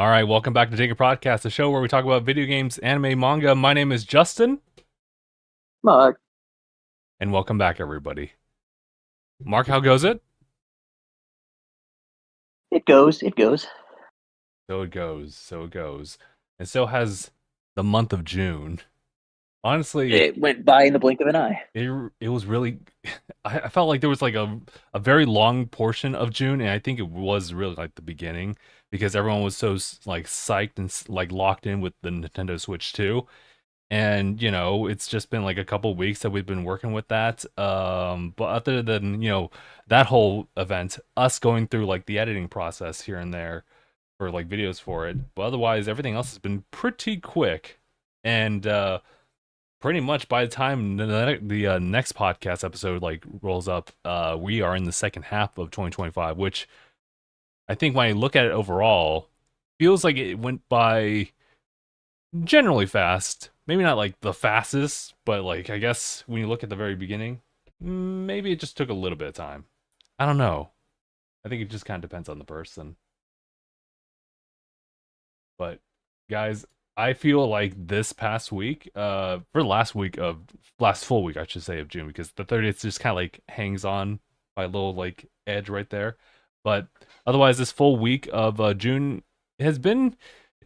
All right, welcome back to DangIT Prodcast, the show where we talk about video games, anime, manga. My name is Justin, Mark, and welcome back, everybody. Mark, how goes it? it goes, it goes. So it goes, so it goes. And so has the month of June. Honestly, It went by in the blink of an eye. it was really. I felt like there was like a very long portion of June, and I think it was really like the beginning because everyone was so like psyched and like locked in with the Nintendo Switch 2. And it's just been like a couple weeks that we've been working with that, but other than that whole event, us going through like the editing process here and there for like videos for it, but otherwise everything else has been pretty quick. And pretty much by the time the next podcast episode like rolls up, we are in the second half of 2025, which I think when I look at it overall feels like it went by generally fast. Maybe not like the fastest, but like I guess when you look at the very beginning, maybe it just took a little bit of time. I don't know. I think it just kind of depends on the person. But guys, I feel like this past week, for the last full week, I should say, of June, because the 30th just kind of like hangs on by a little like edge right there. But otherwise, this full week of June has been,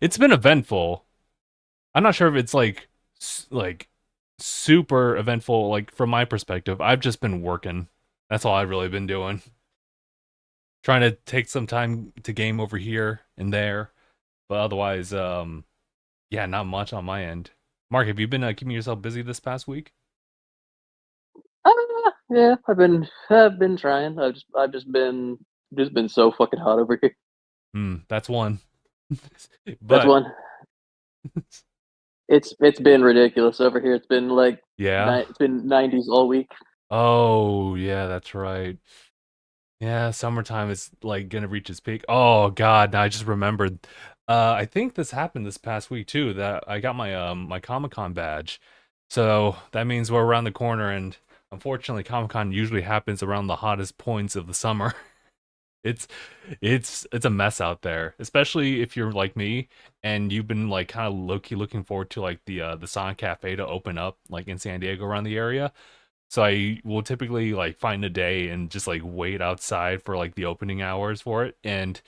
it's been eventful. I'm not sure if it's like super eventful like from my perspective. I've just been working. That's all I've really been doing. Trying to take some time to game over here and there, but otherwise yeah, not much on my end. Mark, have you been keeping yourself busy this past week? Yeah, I've been trying. I've just been so fucking hot over here. That's one. That's But one. It's been ridiculous over here. It's been like yeah. it's been 90s all week. Oh, yeah, that's right. Yeah, summertime is like gonna reach its peak. Oh God, now I just remembered. I think this happened this past week too. That I got my Comic-Con badge. So that means we're around the corner, and unfortunately Comic-Con usually happens around the hottest points of the summer. It's it's a mess out there, especially if you're like me and you've been like kind of low-key looking forward to like the Sonic Cafe to open up like in San Diego around the area. So I will typically like find a day and just like wait outside for like the opening hours for it. And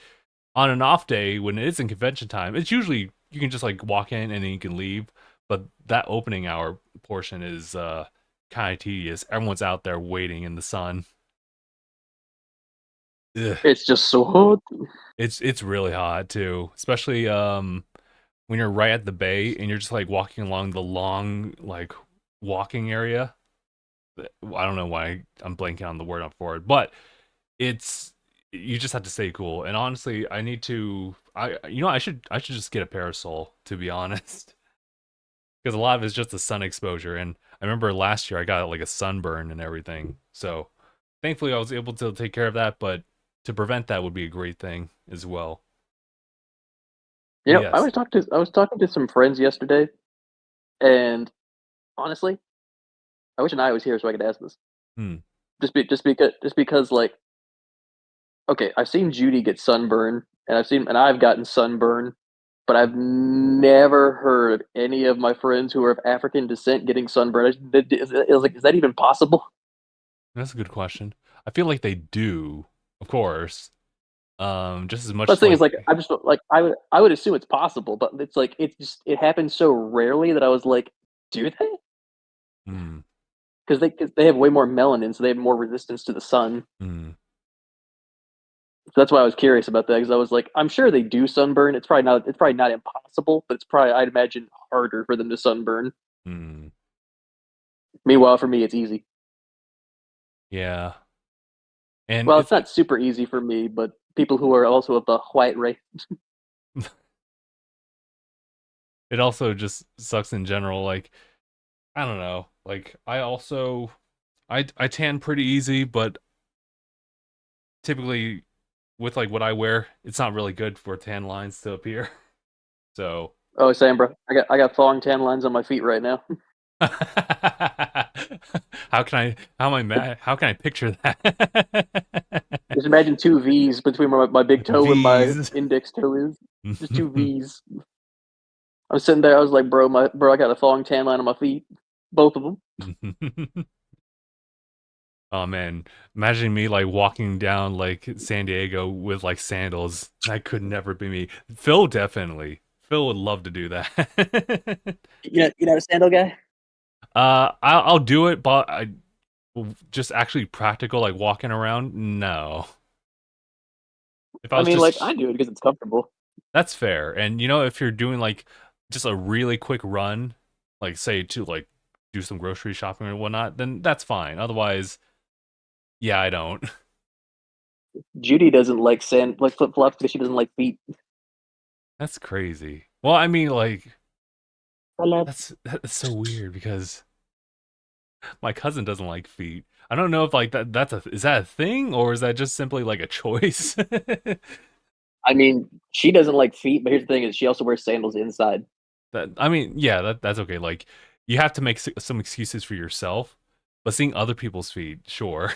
on an off day when it isn't convention time, it's usually you can just like walk in and then you can leave. But that opening hour portion is kind of tedious. Everyone's out there waiting in the sun. Ugh. It's just so hot. It's really hot too, especially when you're right at the bay and you're just like walking along the long like walking area. I don't know why I'm blanking on the word up for it, but it's you just have to stay cool. And honestly, I need to I should just get a parasol to be honest, because a lot of it's just the sun exposure. And I remember last year I got like a sunburn and everything. So thankfully I was able to take care of that, but to prevent that would be a great thing as well. You But know, I yes. was talking to I was talking to some friends yesterday, and honestly, I wish I was here so I could ask this. Hmm. Just because like, okay, I've seen Judy get sunburn, and I've gotten sunburn, but I've never heard of any of my friends who are of African descent getting sunburn. Is that even possible? That's a good question. I feel like they do, of course. Just as much But as the thing is, like like, I'm just like I would assume it's possible, but it's like it happens so rarely that I was like, do they? hmm, Because they have way more melanin, so they have more resistance to the sun. hmm, So that's why I was curious about that because I was like, I'm sure they do sunburn. It's probably not impossible, but it's probably I'd imagine harder for them to sunburn. hmm. Meanwhile, for me, it's easy. Yeah. And Well, it's it's not super easy for me, but people who are also of the white race. it also just sucks in general. Like, I don't know. Like I also I tan pretty easy, but typically with like what I wear, it's not really good for tan lines to appear. So Oh, Sam, bro, I got thong tan lines on my feet right now. how can I picture that? Just imagine two V's between where my big toe and my V's. index toe is. just two V's. I'm sitting there. I was like, bro, I got a thong tan line on my feet, both of them. Oh man, imagine me like walking down like San Diego with like sandals. That could never be me. Phil definitely. Phil would love to do that. You're not a sandal guy. I'll do it, but I just actually practical like walking around. No, if I I was mean, like just I do it because it's comfortable. that's fair. And you know, if you're doing like just a really quick run, like say to like do some grocery shopping or whatnot, then that's fine. Otherwise, yeah, I don't. Judy doesn't like flip flops because she doesn't like feet. That's crazy. Well, I mean, like Collab. that's so weird because my cousin doesn't like feet. I don't know if like that's a is that a thing or is that just simply like a choice? I mean, she doesn't like feet, but here's the thing: is she also wears sandals inside. That I mean, yeah, that's okay. Like you have to make some excuses for yourself, but seeing other people's feet, sure.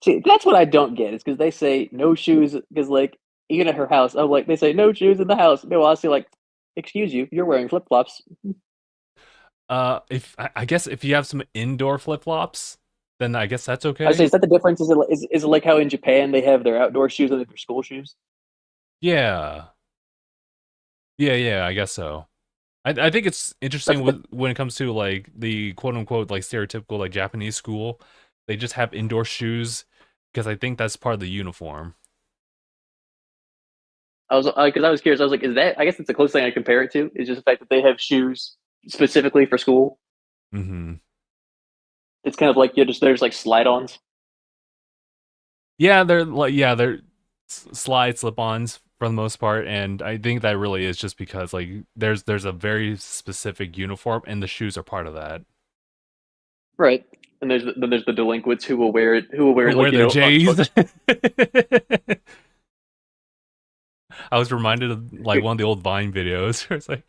See, that's what I don't get. Is because they say no shoes. Because like even at her house, I'm like they say no shoes in the house. Meanwhile, I see like, excuse you, you're wearing flip flops. If I guess if you have some indoor flip flops, then I guess that's I say, okay. is that the difference? Is it like how in Japan they have their outdoor shoes and their school shoes? Yeah, yeah. I guess so. I think it's That's interesting the, when it comes to like the quote unquote like stereotypical like Japanese school. They just have indoor shoes because I think that's part of the uniform. I was because I was curious. I was like, is that? I guess it's the closest thing I compare it to. Is just the fact that they have shoes specifically for school. Hmm. It's kind of like you just there's like slide-ons. They're slide slip-ons for the most part, and I think that really is just because like there's a very specific uniform, and the shoes are part of that. Right. And then there's the delinquents who will wear it, who will wear Who it wear like their J's? unbuttoned. I was reminded of like one of the old Vine videos where it's like,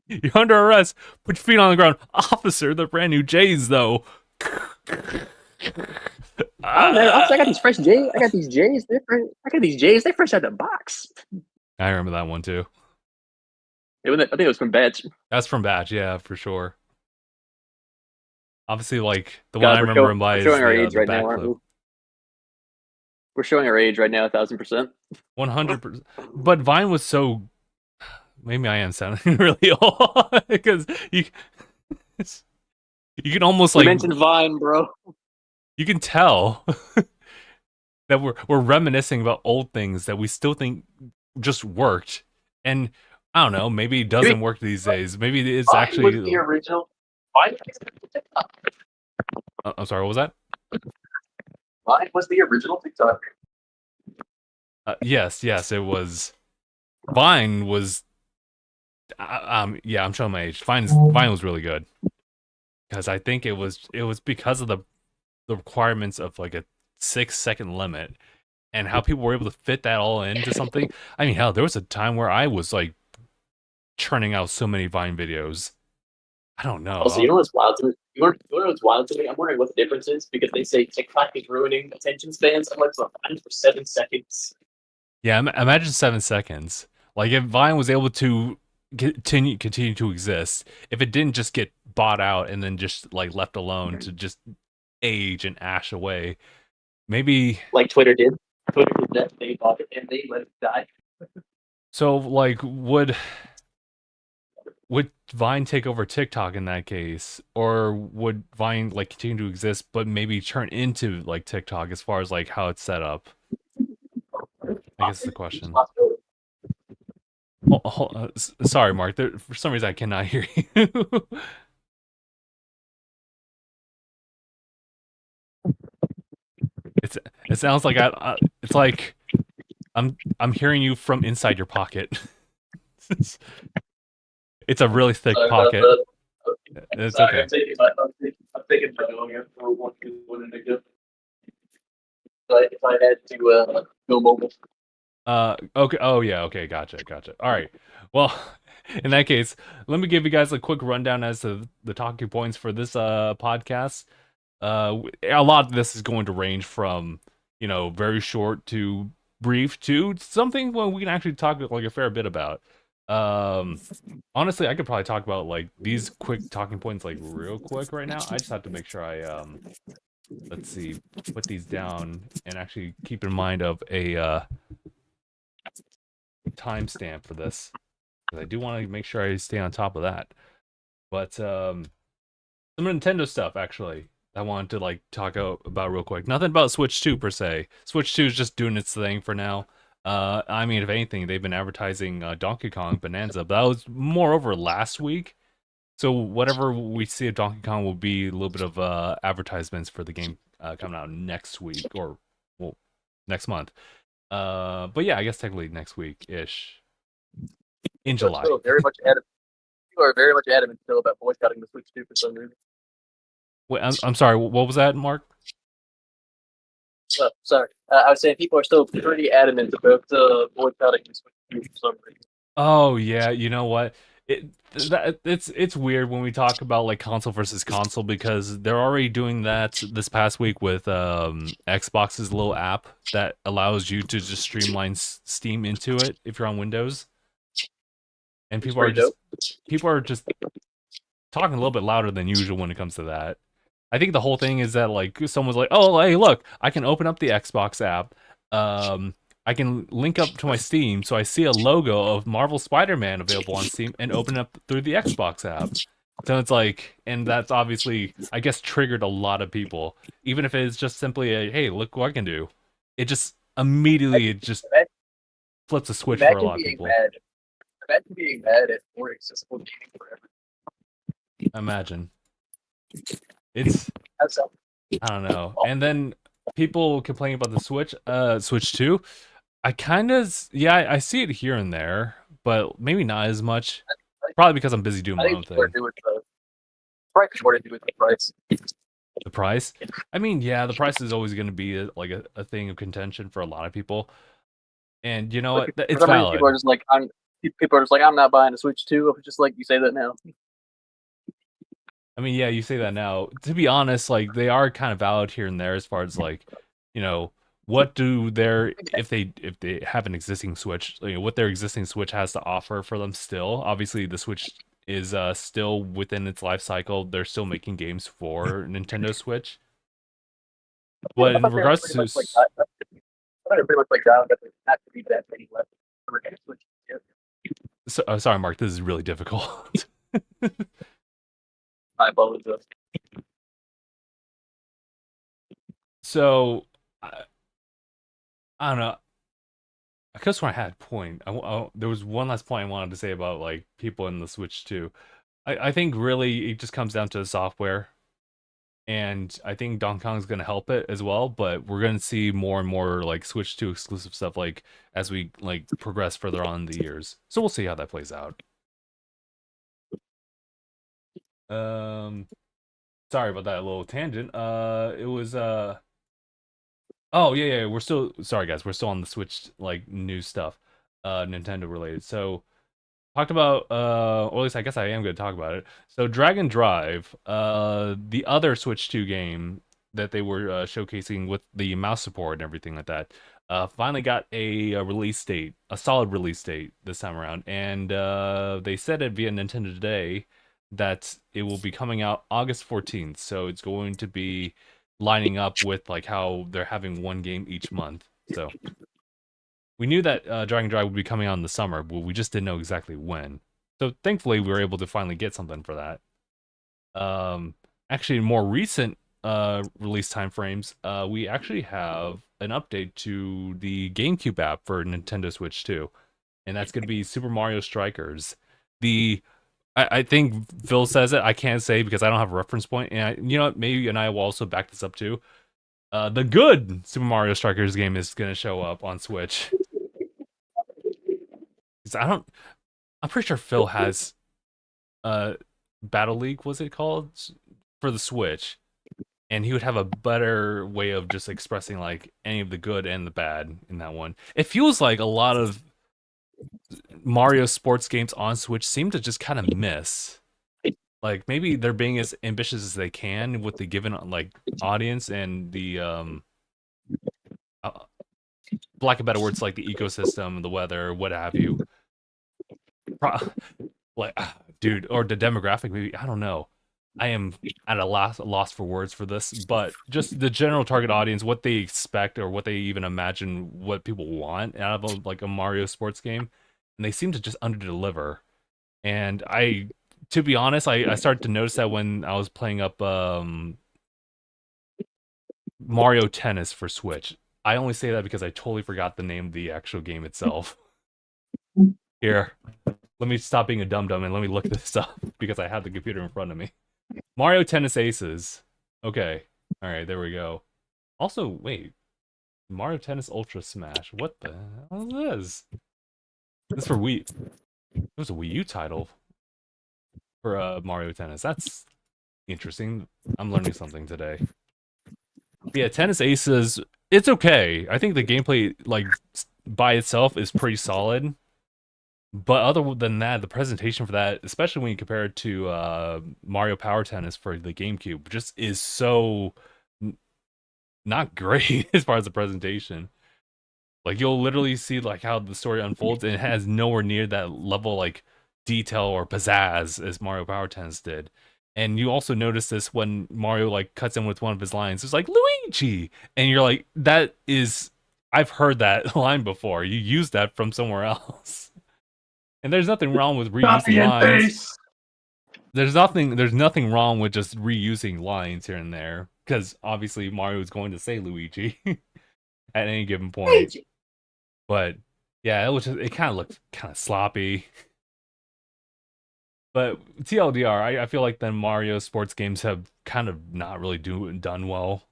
"You're under arrest. Put your feet on the ground, officer. They're brand new J's, though." Oh man, officer, I got Ah. these fresh J's. I got these J's. They're fresh. I got these J's. They're fresh out of the box. I remember that one too. I think it was from Batch. That's from Batch, yeah, for sure. Obviously, like the one I God, remember him by we're is showing our age the right now, aren't backflip. we? We're showing our age right now, 1,000%. 100%. But Vine was so. Maybe I am sounding really old because you can almost We like mentioned Vine, bro. you can tell that we're reminiscing about old things that we still think just worked, and I don't know, maybe it Maybe doesn't work these days. Maybe it's Vine was actually. the original. Vine, I'm sorry, what was that? Vine was the original TikTok. Yes, it was. Vine was. Yeah, I'm showing my age. Vine was really good because I think it was because of the requirements of like a 6 second limit and how people were able to fit that all into something. I mean, hell, there was a time where I was like churning out so many Vine videos. I don't know. Also, you know what's wild to me? You know what's wild to me? I'm wondering what the difference is because they say TikTok is ruining attention spans. I'm like, so Vine for 7 seconds. Yeah, imagine 7 seconds. Like if Vine was able to continue to exist, if it didn't just get bought out and then just like left alone to just age and ash away, maybe. Like Twitter did. Twitter did that. They bought it and they let it die. So like would Vine take over TikTok in that case, or would Vine like continue to exist but maybe turn into like TikTok as far as like how it's set up? I guess is the question. Sorry, Mark. For some reason, I cannot hear you. It sounds like it's like I'm hearing you from inside your pocket. It's a really thick Sorry about pocket. that. It's Sorry, okay. I'm taking my going here for one negative. If I had to go mobile. Okay. Oh yeah. Okay. Gotcha. All right. Well, in that case, let me give you guys a quick rundown as to the talking points for this podcast. A lot of this is going to range from very short to brief too. Something well, we can actually talk like a fair bit about. Um, Honestly, I could probably talk about like these quick talking points like real quick right now. I just have to make sure I let's see, put these down and actually keep in mind of a timestamp for this. 'Cause I do want to make sure I stay on top of that. But some Nintendo stuff actually I wanted to like talk about real quick. Nothing about Switch 2 per se. Switch 2 is just doing its thing for now. I mean, if anything, they've been advertising Donkey Kong Bonanza, but that was moreover last week. So whatever we see of Donkey Kong will be a little bit of advertisements for the game coming out next week or well next month. But yeah, I guess technically next week ish in But July. still, very much adamant. You are very much adamant still about boycotting the Switch 2 for some reason. Wait, I'm sorry. What was that, Mark? Oh, sorry. I was saying people are still pretty adamant about boycotting the Switch 2 for some reason. Oh yeah, you know what? It's weird when we talk about like console versus console because they're already doing that this past week with Xbox's little app that allows you to just streamline Steam into it if you're on Windows. And It's pretty dope. people are just talking a little bit louder than usual when it comes to that. I think the whole thing is that like someone's like, "Oh, hey, look, I can open up the Xbox app. Um, I can link up to my Steam, so I see a logo of Marvel Spider-Man available on Steam, and open up through the Xbox app." So it's like, and that's obviously, I guess, triggered a lot of people, even if it's just simply a, "Hey, look what I can do." It just immediately it just Imagine, flips a switch for a imagine lot of being people. mad. Imagine being mad at more accessible gaming forever. Imagine it's That's I don't know. And then people complaining about the Switch 2. I kind of yeah, I see it here and there, but maybe not as much. Probably because I'm busy doing I my think own it's more to thing. do with the price. More to do with the price. The price. I mean, yeah, the price is always going to be a thing of contention for a lot of people. And you know Like what? for It's some reason, people are valid. just like, I'm not buying a Switch 2. Just like you say that now. I mean, yeah, you say that now. To be honest, like they are kind of valid here and there as far as like, you know, what do their if they have an existing Switch, you know, what their existing Switch has to offer for them still. Obviously, the Switch is still within its life cycle. They're still making games for Nintendo Switch. But I in thought they were regards pretty to much like, I thought they were pretty much like down, but there's not to be that many left for a Switch. Yeah. sorry, Mark, this is really difficult. I apologize. So I don't know. I guess when I had a point, there was one last point I wanted to say about like people in the Switch too. I think really it just comes down to the software, and I think Donkey Kong's going to help it as well. But we're going to see more and more like Switch 2 exclusive stuff like as we like progress further on in the years. So we'll see how that plays out. Um, Sorry about that little tangent. It was oh yeah, we're still sorry guys, we're still on the Switch like new stuff, Nintendo related. So talked about or at least I guess I am going to talk about it. So Dragon Drive, the other Switch 2 game that they were showcasing with the mouse support and everything like that, finally got a release date, a solid release date this time around, and they said it via Nintendo Today that it will be coming out August 14th. So it's going to be lining up with like how they're having one game each month. So we knew that Dragon Drive would be coming out in the summer, but we just didn't know exactly when. So thankfully, we were able to finally get something for that. Actually, in more recent release time frames, we actually have an update to the GameCube app for Nintendo Switch 2, and that's going to be Super Mario Strikers. The I think Phil says it. I can't say because I don't have a reference point, and you know what? Maybe you and I will also back this up too. The good Super Mario Strikers game is going to show up on Switch. 'Cause I'm pretty sure Phil has uh Battle League, was it called, for the Switch, and he would have a better way of just expressing like any of the good and the bad in that one. It feels like a lot of Mario sports games on Switch seem to just kind of miss. Like maybe they're being as ambitious as they can with the given like audience and the uh, lack of better words, like the ecosystem, the weather, what have you. Like, dude, or the demographic, maybe. I don't know. I am at a loss for words for this, but just the general target audience, what they expect or what they even imagine what people want out of like a Mario sports game, and they seem to just underdeliver. And to be honest, I started to notice that when I was playing up Mario Tennis for Switch. I only say that because I totally forgot the name of the actual game itself. Here, let me stop being a dum dum and let me look this up because I have the computer in front of me. Mario Tennis Aces. Okay. All right, there we go. Also, wait. Mario Tennis Ultra Smash. What the hell is this? This for Wii. It was a Wii U title for Mario Tennis. That's interesting. I'm learning something today. But yeah, Tennis Aces. It's okay. I think the gameplay, like by itself, is pretty solid. But other than that, the presentation for that, especially when you compare it to Mario Power Tennis for the GameCube, just is so not great as far as the presentation. Like you'll literally see like how the story unfolds, and it has nowhere near that level like detail or pizzazz as Mario Power Tennis did. And you also notice this when Mario like cuts in with one of his lines. It's like Luigi, and you're like, that is, I've heard that line before. You used that from somewhere else. And there's nothing wrong with reusing lines. There's nothing wrong with just reusing lines here and there, because obviously Mario is going to say Luigi at any given point. But yeah, it kind of looked kind of sloppy. But TLDR, I feel like the Mario sports games have kind of not really done well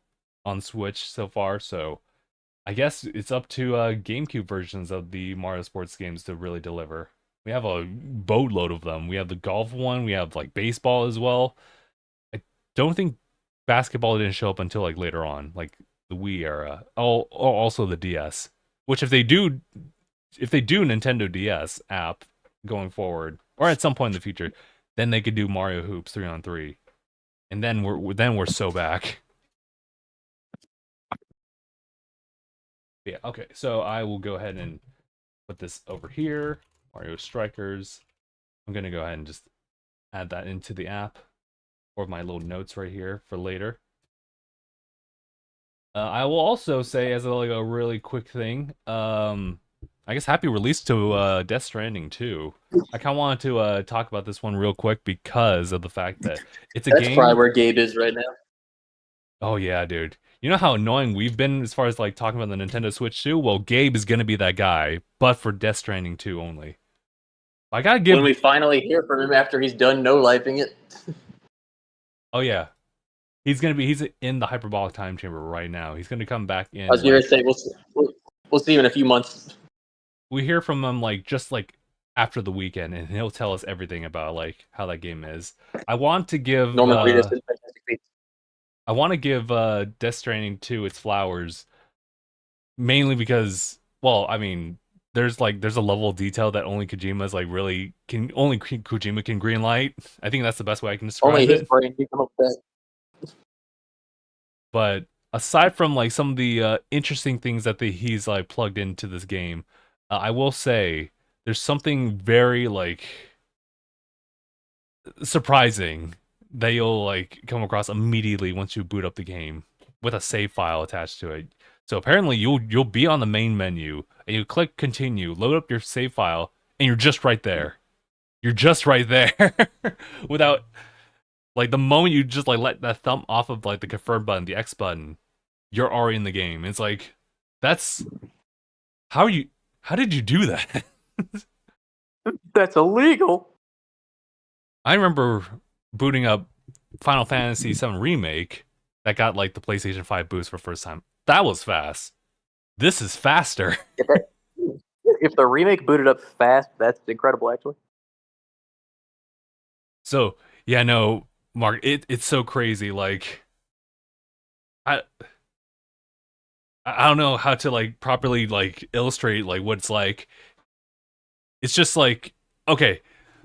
on Switch so far. So I guess it's up to GameCube versions of the Mario sports games to really deliver. We have a boatload of them. We have the golf one. We have like baseball as well. I don't think basketball didn't show up until like later on, like the Wii era. Oh, also the DS. Which if they do Nintendo DS app going forward, or at some point in the future, then they could do Mario Hoops 3-on-3, and then we're so back. Yeah. Okay. So I will go ahead and put this over here. Mario Strikers. I'm gonna go ahead and just add that into the app, or my little notes right here for later. I will also say, as like a really quick thing, I guess happy release to Death Stranding too. I kind of wanted to talk about this one real quick because of the fact that it's a That's game. probably where Gabe is right now. Oh yeah, dude. You know how annoying we've been as far as like talking about the Nintendo Switch 2? Well, Gabe is gonna be that guy, but for Death Stranding 2 only. I gotta give. When we finally hear from him after he's done no-lifing it. Oh yeah, he's in the hyperbolic time chamber right now. He's gonna come back in. I was gonna say we'll see him in a few months. We hear from him like just like after the weekend, and he'll tell us everything about like how that game is. I want to give Norman Reedus and Fantastic Beasts. I want to give Death Stranding 2 its flowers, mainly because, well, I mean, there's a level of detail that only Kojima's like really only Kojima can greenlight. I think that's the best way I can describe Only his it. brain can come up with that. But aside from like some of the interesting things that he's like plugged into this game, I will say there's something very like surprising that you'll like come across immediately once you boot up the game with a save file attached to it. So apparently you'll be on the main menu and you click continue, load up your save file, and you're just right there. You're just right there without like the moment you just like let that thumb off of like the confirm button, the X button, you're already in the game. It's like that's how did you do that? That's illegal. I remember booting up Final Fantasy VII Remake that got like the PlayStation 5 boost for the first time. That was fast. This is faster. If the remake booted up fast, that's incredible, actually. So yeah, no, Mark, it's so crazy. Like, I don't know how to like properly like illustrate like what it's like. It's just like, okay,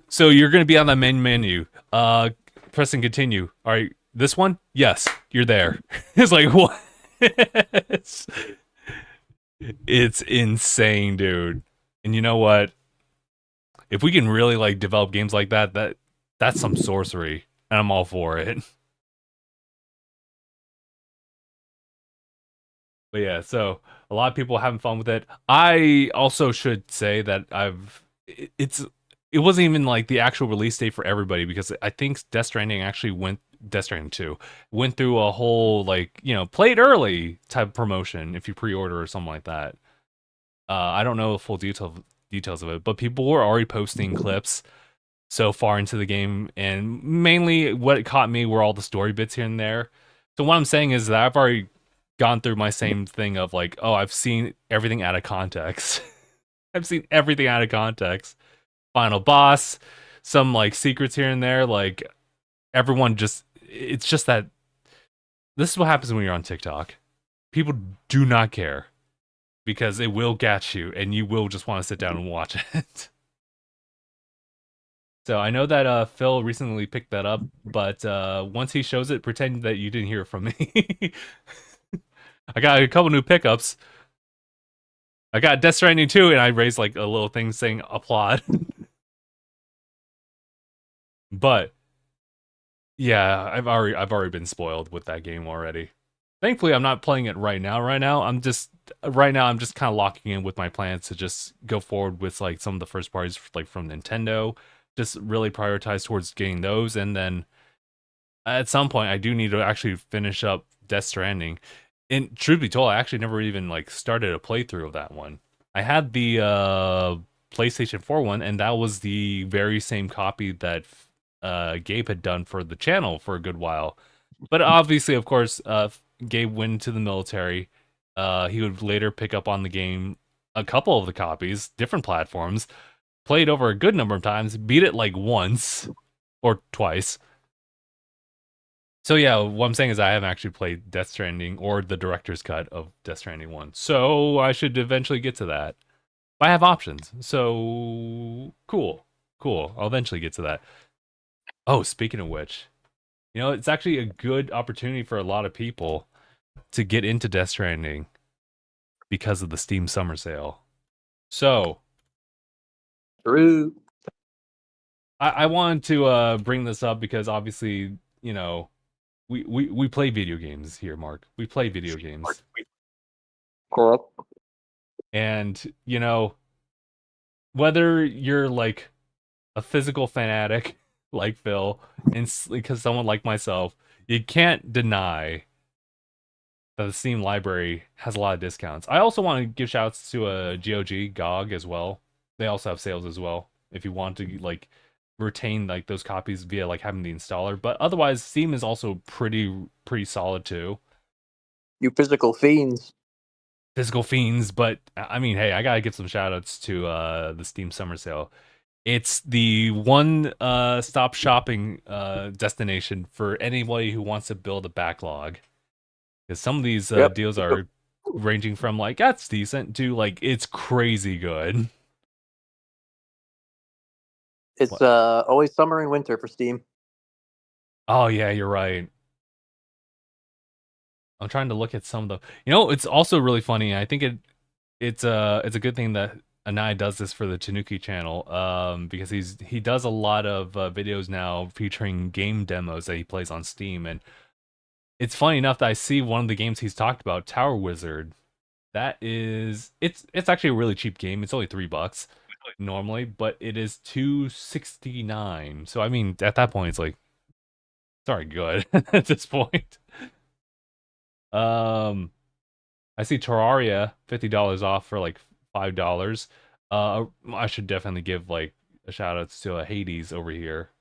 so you're gonna be on the main menu. Press and continue. All right, this one, yes, you're there. It's like what? It's insane, dude. And you know what? If we can really like develop games like that, that's some sorcery, and I'm all for it. But yeah, so a lot of people having fun with it. I also should say that it's it wasn't even like the actual release date for everybody because I think Death Stranding 2 went through a whole like, played early type of promotion if you pre-order or something like that. I don't know the full details of it, but people were already posting clips so far into the game, and mainly what caught me were all the story bits here and there. So what I'm saying is that I've already gone through my same thing of like, oh, I've seen everything out of context. I've seen everything out of context. Final boss, some like secrets here and there, like everyone just it's just that this is what happens when you're on TikTok. People do not care because it will get you and you will just want to sit down and watch it. So I know that Phil recently picked that up, but once he shows it, pretend that you didn't hear it from me. I got a couple new pickups. I got Death Stranding 2, and I raised like a little thing saying applaud. But yeah, I've already been spoiled with that game already. Thankfully, I'm not playing it right now. I'm just kind of locking in with my plans to just go forward with like some of the first parties like from Nintendo. Just really prioritize towards getting those, and then at some point I do need to actually finish up Death Stranding. And truth be told, I actually never even like started a playthrough of that one. I had the PlayStation 4 one, and that was the very same copy that Gabe had done for the channel for a good while. But obviously, of course, Gabe went into the military. He would later pick up on the game, a couple of the copies, different platforms, played over a good number of times, beat it like once or twice. So yeah, what I'm saying is I haven't actually played Death Stranding or the director's cut of Death Stranding 1. So I should eventually get to that. I have options. So cool. Cool. I'll eventually get to that. Oh, speaking of which, it's actually a good opportunity for a lot of people to get into Death Stranding because of the Steam Summer Sale. So True. I wanted to bring this up because obviously, we play video games here, Mark. We play video games. Correct. And, whether you're like a physical fanatic like Phil, and because someone like myself, you can't deny that the Steam library has a lot of discounts. I also want to give shouts to GOG as well. They also have sales as well if you want to like retain like those copies via like having the installer. But otherwise, Steam is also pretty solid too. You physical fiends. Physical fiends, but I mean, hey, I gotta give some shout outs to the Steam Summer Sale. It's the one stop shopping destination for anybody who wants to build a backlog. Because some of these deals are ranging from like that's decent to like it's crazy good. It's always summer and winter for Steam. Oh yeah, you're right. I'm trying to look at some of the. It's also really funny. I think it's a good thing that Anai does this for the Tanuki channel. Because he does a lot of videos now featuring game demos that he plays on Steam, and it's funny enough that I see one of the games he's talked about, Tower Wizard. That is, it's actually a really cheap game. It's only $3 normally, but it is $269. So I mean, at that point, it's like, sorry, good at this point. I see Terraria $50 off for like $5. I should definitely give like a shout out to Hades over here.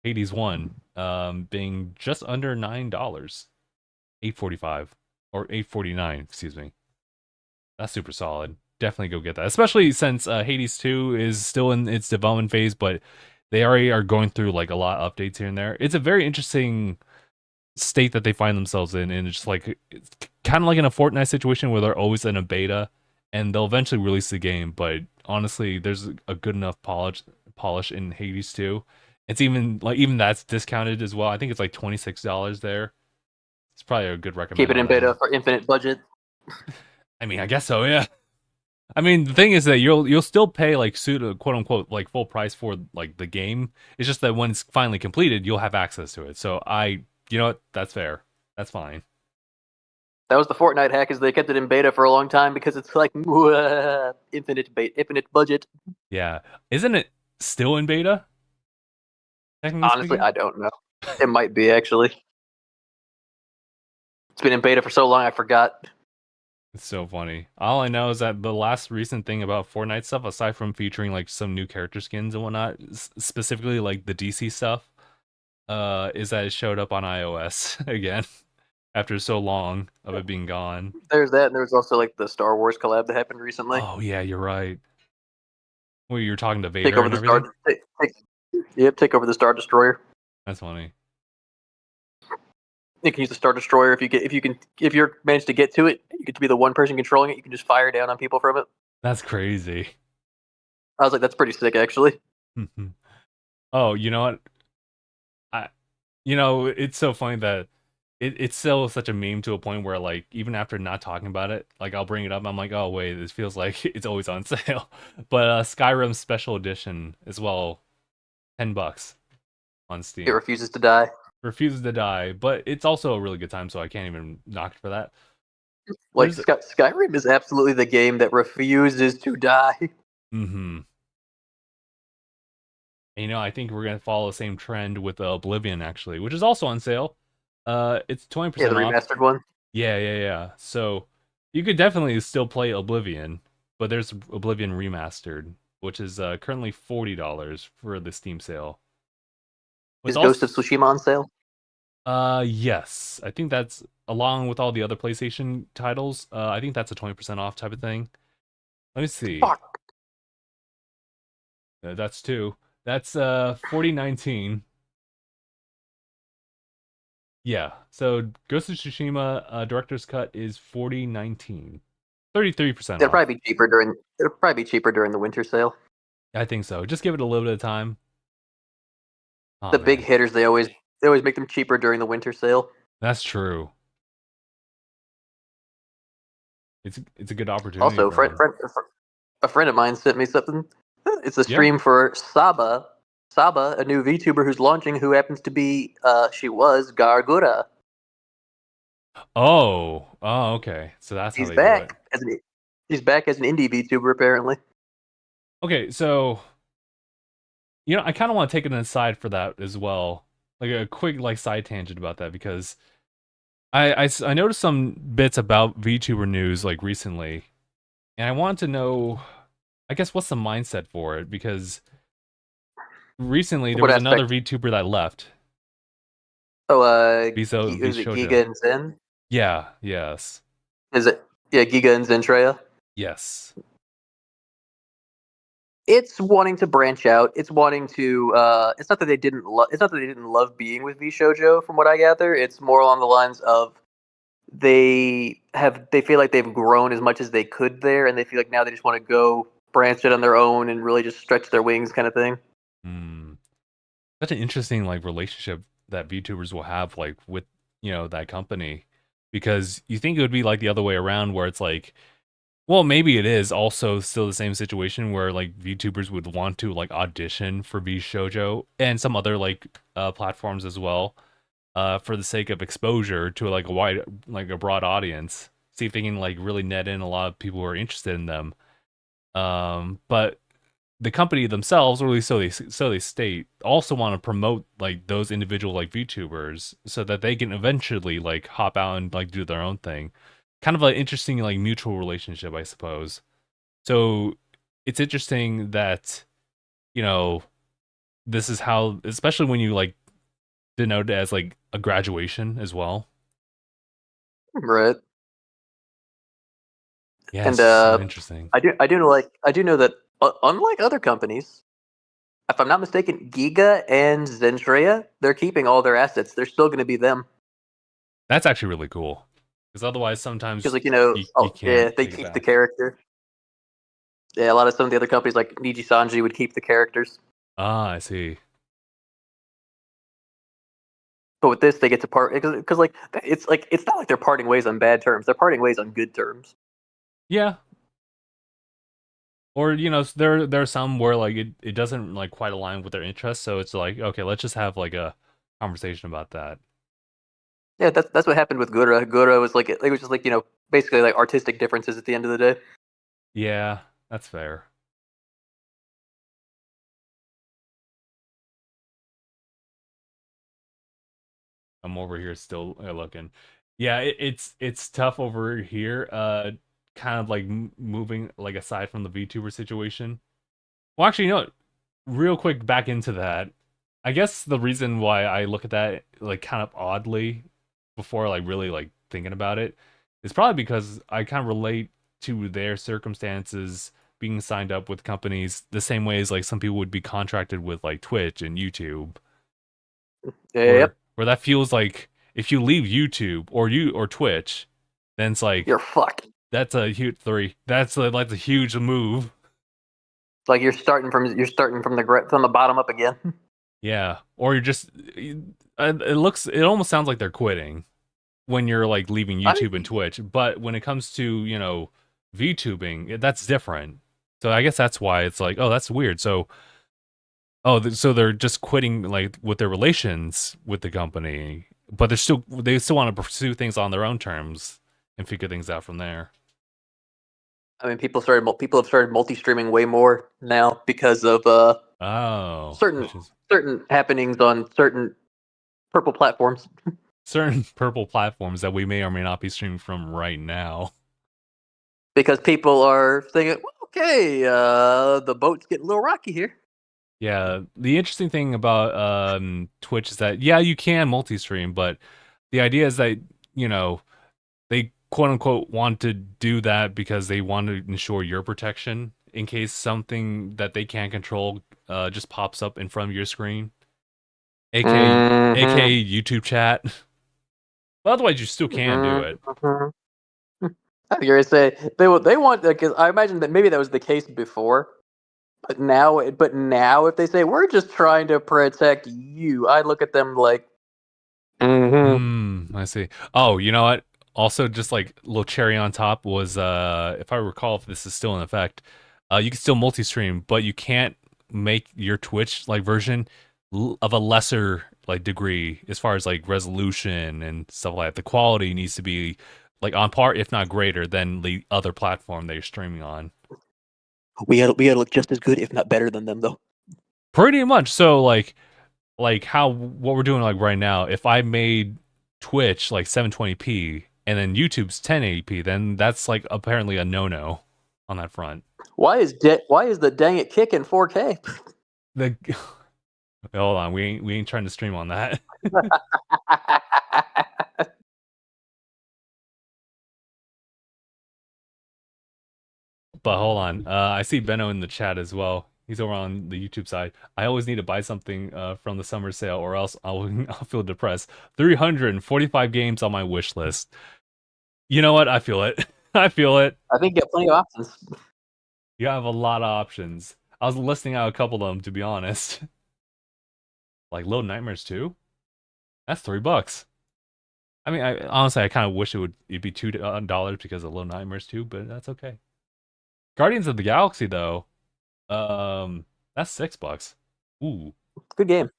Hades 1, being just under $9, 8.45 or 8.49, excuse me. That's super solid. Definitely go get that, especially since Hades 2 is still in its development phase, but they already are going through like a lot of updates here and there. It's a very interesting state that they find themselves in, and it's like it's kind of like in a Fortnite situation where they're always in a beta, and they'll eventually release the game. But honestly, there's a good enough polish in Hades 2. It's even that's discounted as well. I think it's like $26 there. It's probably a good recommend. Keep it in beta for infinite budget. I mean, I guess so, yeah. I mean, the thing is that you'll still pay like pseudo quote unquote like full price for like the game. It's just that when it's finally completed, you'll have access to it. So you know what? That's fair. That's fine. That was the Fortnite hack, is they kept it in beta for a long time because it's like infinite budget. Yeah. Isn't it still in beta? Technically Honestly, speaking. I don't know. It might be actually. It's been in beta for so long, I forgot. It's so funny. All I know is that the last recent thing about Fortnite stuff, aside from featuring like some new character skins and whatnot, specifically like the DC stuff, is that it showed up on iOS again after so long of it being gone. There's that, and there was also like the Star Wars collab that happened recently. Oh yeah, you're right. Well, you're talking to Take Vader over and the Star. everything. Yep, take over the Star Destroyer. That's funny. You can use the Star Destroyer if you're managed to get to it. You get to be the one person controlling it. You can just fire down on people from it. That's crazy. I was like, that's pretty sick, actually. Oh, you know what? I, it's so funny that it's still such a meme to a point where like even after not talking about it, like I'll bring it up. I'm like, oh wait, this feels like it's always on sale. But Skyrim Special Edition as well, $10 on It Steam. refuses to die. Refuses to die, but it's also a really good time, so I can't even knock it for that. Like There's Skyrim is absolutely the game that refuses to die. mm-hmm. And, I think we're gonna follow the same trend with Oblivion actually, which is also on sale. It's Yeah, the 20% off. remastered one. Yeah. So you could definitely still play Oblivion, but there's Oblivion Remastered, which is currently $40 for the Steam sale. It's Is Ghost of also Tsushima on sale? yes, I think that's along with all the other PlayStation titles. I think that's a 20% off type of thing. Let me see. Fuck. That's two. That's 4019. Yeah. So Ghost of Tsushima director's cut is 4019. 33% It'll off. probably be cheaper during. It'll probably be cheaper during the winter sale. I think so. Just give it a little bit of time. Oh The big man. hitters, they always make them cheaper during the winter sale. That's true. It's a good opportunity Also, for them. a friend of mine sent me something. It's a Yeah. stream for Saba. Saba, a new VTuber who's launching, who happens to be she was Gargura. Oh, okay. So that's how He's they do it. back as an he's back as an indie VTuber apparently. Okay, so I kind of want to take an aside for that as well, like a quick like side tangent about that because I noticed some bits about VTuber news like recently, and I want to know, I guess, what's the mindset for it because recently there What was another aspect? VTuber that left. Oh, is it Shojo. Giga and Zen? Yeah. Yes. Is it Giga and Zentreya? Yes. It's wanting to branch out. It's wanting to. It's not that they didn't. It's not that they didn't love being with V Shoujo. From what I gather, it's more along the lines of they feel like they've grown as much as they could there, and they feel like now they just want to go branch it on their own and really just stretch their wings, kind of thing. Hmm. Such an interesting like relationship that VTubers will have like with that company because you think it would be like the other way around where it's like, well, maybe it is also still the same situation where like VTubers would want to like audition for V Shoujo and some other like platforms as well, for the sake of exposure to like a broad audience, see if they can like really net in a lot of people who are interested in them. But the company themselves, or at least so they state, also want to promote like those individual like VTubers so that they can eventually like hop out and like do their own thing. Kind of an interesting like mutual relationship, I suppose. So it's interesting that you know this is how, especially when you like denote it as like a graduation as well. Right. Yeah, it's And just so interesting. I do know that unlike other companies, if I'm not mistaken, Giga and Zentreya, they're keeping all their assets. They're still going to be them. That's actually really cool because otherwise Because, sometimes like, you oh can't yeah, they take it keep the back. character. Yeah, a lot of some of the other companies like Niji Sanji would keep the characters, Ah, I see. but with this, they get to part because like it's not like they're parting ways on bad terms. They're parting ways on good terms. Yeah, Or there are some where like it doesn't like quite align with their interests, so it's like, okay, let's just have like a conversation about that. Yeah, that's what happened with Gura. Gura was like it was just like basically like artistic differences at the end of the day. Yeah, that's fair. I'm over here still looking. Yeah, it's tough over here. Kind of like moving like aside from the VTuber situation. Well, actually, real quick back into that. I guess the reason why I look at that like kind of oddly before like really like thinking about it is probably because I kind of relate to their circumstances being signed up with companies the same way as like some people would be contracted with like Twitch and YouTube, Yep, where that feels like if you leave YouTube or Twitch, then it's like you're fucked. that's a huge three. That's a huge move. It's like you're starting from the bottom up again. Yeah, or you're just it almost sounds like they're quitting when you're like leaving YouTube and Twitch, but when it comes to, VTubing, that's different. So I guess that's why it's like, oh, that's weird. So so they're just quitting like with their relations with the company, but they still want to pursue things on their own terms and figure things out from there. I mean, people have started multi-streaming way more now because of Oh, certain happenings on certain purple platforms. certain purple platforms that we may or may not be streaming from right now. Because people are thinking, well, okay, the boat's getting a little rocky here. Yeah, the interesting thing about Twitch is that yeah, you can multi-stream, but the idea is that they quote unquote want to do that because they want to ensure your protection in case something that they can't control just pops up in front of your screen, aka YouTube chat. But otherwise, you still can do it. I think you're gonna say they want, because I imagine that maybe that was the case before, but now if they say we're just trying to protect you, I look at them like, I see. Oh, you know what? Also, just like a little cherry on top was, if I recall, if this is still in effect, you can still multi-stream, but you can't make your Twitch like version of a lesser like degree as far as like resolution and stuff like that. The quality needs to be like on par, if not greater, than the other platform that you're streaming on. we gotta look just as good, if not better than them, though. Pretty much. So like how what we're doing like right now, if I made Twitch like 720p and then YouTube's 1080p, then that's like apparently a no-no on that front. Why is the dang it kick in 4K? The hold on, we ain't trying to stream on that. But hold on, I see Benno in the chat as well. He's over on the YouTube side. I always need to buy something from the summer sale, or else I'll feel depressed. 345 games on my wish list. You know what? I feel it. I feel it. I think you have plenty of options. You have a lot of options. I was listing out a couple of them, to be honest. Like Little Nightmares 2? That's $3. I mean, honestly, I kind of wish it'd be $2 because of Little Nightmares 2, but that's okay. Guardians of the Galaxy, though, that's $6. Ooh, Good game.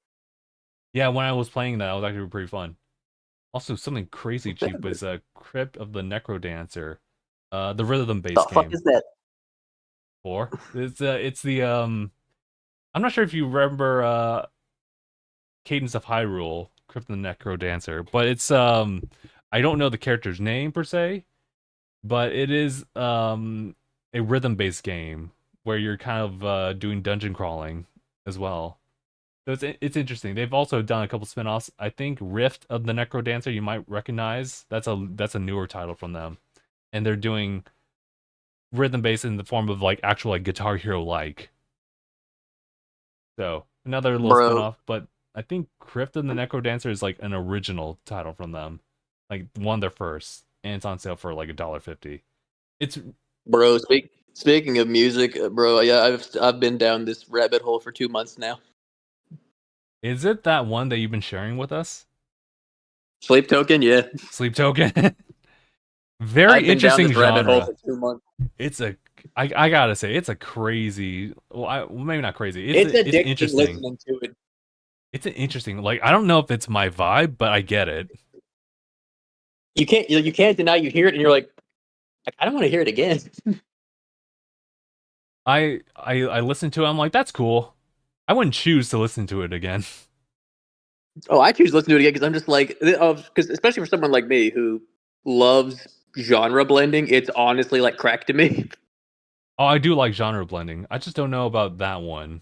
yeah. When I was playing that, it was actually pretty fun. Also, something crazy cheap was Crypt of the Necrodancer, the rhythm-based The game. fuck is that? It's the I'm not sure if you remember Cadence of Hyrule, Crypt of the Necrodancer, but it's I don't know the character's name per se, but it is a rhythm-based game where you're kind of doing dungeon crawling as well. So it's interesting. They've also done a couple spin-offs. I think Rift of the Necrodancer you might recognize. That's a newer title from them. And they're doing rhythm-based in the form of like actual like Guitar Hero like. So another little spin-off, but I think Crypt of the Necrodancer is like an original title from them. Like one of their first. And it's on sale for like $1.50. It's Speaking of music, bro, yeah, I've been down this rabbit hole for 2 months now. Is it that one that you've been sharing with us? Sleep Token, yeah. Sleep Token. Very I've been interesting down this genre. rabbit hole for 2 months. It's a I gotta say, it's a crazy. Well, maybe not crazy. It's It's addicting interesting. listening to it. It's an interesting. Like, I don't know if it's my vibe, but I get it. You can't deny you hear it, and you're like, I don't want to hear it again. I listen to it. I'm like, that's cool. I wouldn't choose to listen to it again. Oh, I choose to listen to it again because I'm just like, because especially for someone like me who loves genre blending, it's honestly like crack to me. Oh, I do like genre blending. I just don't know about that one.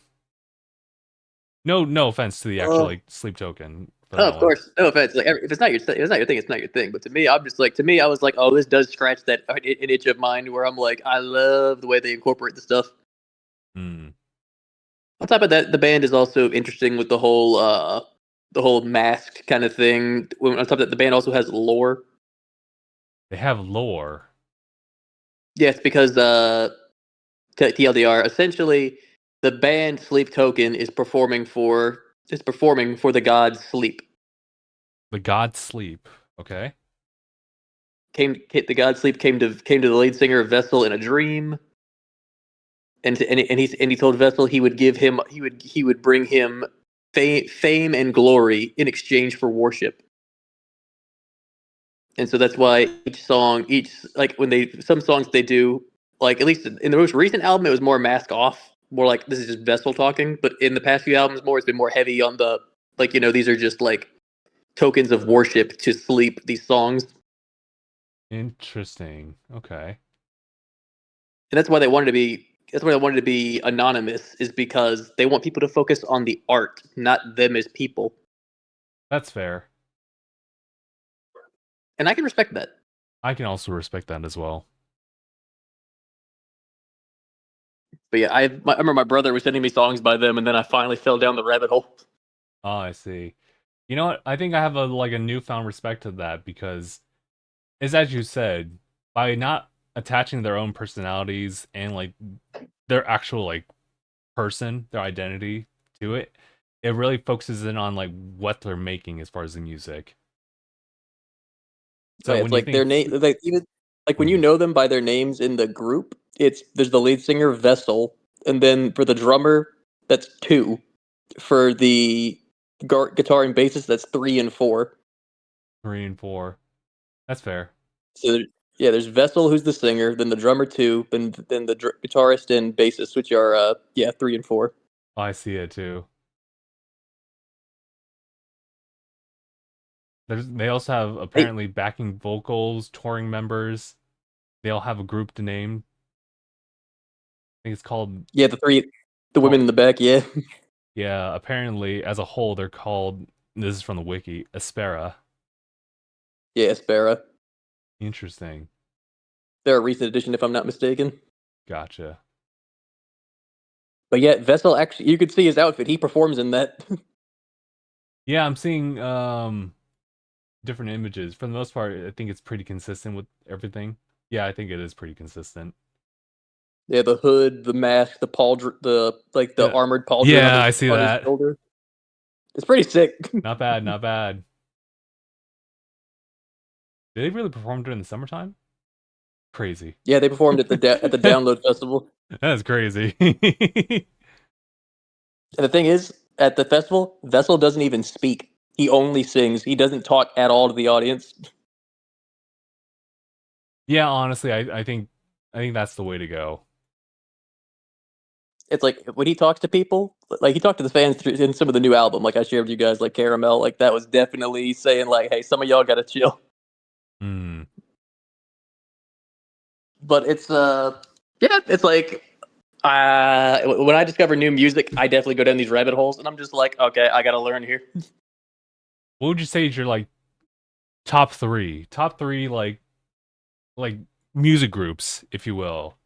No offense to the actual Uh, like sleep token for oh, that of one. course, no offense. Like, if it's not your thing, it's not your thing. But to me, I'm just like, I was like, oh, this does scratch that an itch of mine where I'm like, I love the way they incorporate the stuff. Hmm. On top of that, the band is also interesting with the whole masked kind of thing. On top of that, the band also has lore. They have lore. Yes, because TLDR, essentially, the band Sleep Token is performing for the god Sleep. The god sleep. Okay. The god Sleep came to the lead singer Vessel in a dream, and he told Vessel he would give him he would bring him fame and glory in exchange for worship. And so that's why each like when they some songs they do, like at least in the most recent album it was more mask off, more like this is just Vessel talking. But in the past few albums, it's been more heavy on the like these are just like tokens of worship to Sleep. These songs, Interesting. Okay. and that's why they wanted to be. That's why they wanted to be anonymous, is because they want people to focus on the art, not them as people. That's fair. And I can respect that. I can also respect that as well. But yeah, I remember my brother was sending me songs by them, and then I finally fell down the rabbit hole. Oh, I see. You know what? I think I have a newfound respect to that because, as you said, by not attaching their own personalities and like their actual like person, their identity to it, it really focuses in on like what they're making as far as the music. Oh, So yeah, when it's you like their think, name, like even like when you hmm, know them by their names in the group, there's the lead singer Vessel, and then for the drummer, that's two. For the guitar and bassist, that's three and four. 3 and 4, that's fair. So yeah, there's Vessel who's the singer, then the drummer two, then the guitarist and bassist, which are three and four. Oh, I see it too. They also have Hey, apparently backing vocals, touring members. They all have a group to name. I think it's called. yeah, the women Called in the back, yeah, yeah, apparently as a whole they're called. This is from the wiki. Aspera. yeah, Sparrow. Interesting. They're a recent addition, if I'm not mistaken. Gotcha. But yeah, Vessel actually, you could see his outfit. He performs in that. Yeah, I'm seeing different images. For the most part, I think it's pretty consistent with everything. Yeah, I think it is pretty consistent. Yeah, the hood, the mask, the Yeah, armored pauldron yeah, I see on his that. shoulder. It's pretty sick. Not bad, not bad. Did they really perform during the summertime? Crazy. Yeah, they performed at the Download Festival. That's crazy. And the thing is, at the festival, Vessel doesn't even speak. He only sings. He doesn't talk at all to the audience. Yeah, honestly, I think that's the way to go. It's like when he talks to people, like he talked to the fans in some of the new album, like I shared with you guys, like Caramel, like that was definitely saying like, "Hey, some of y'all gotta chill." Hmm. But yeah, it's like when I discover new music, I definitely go down these rabbit holes, and I'm just like, okay, I gotta learn here. What would you say is your like top three like music groups, if you will,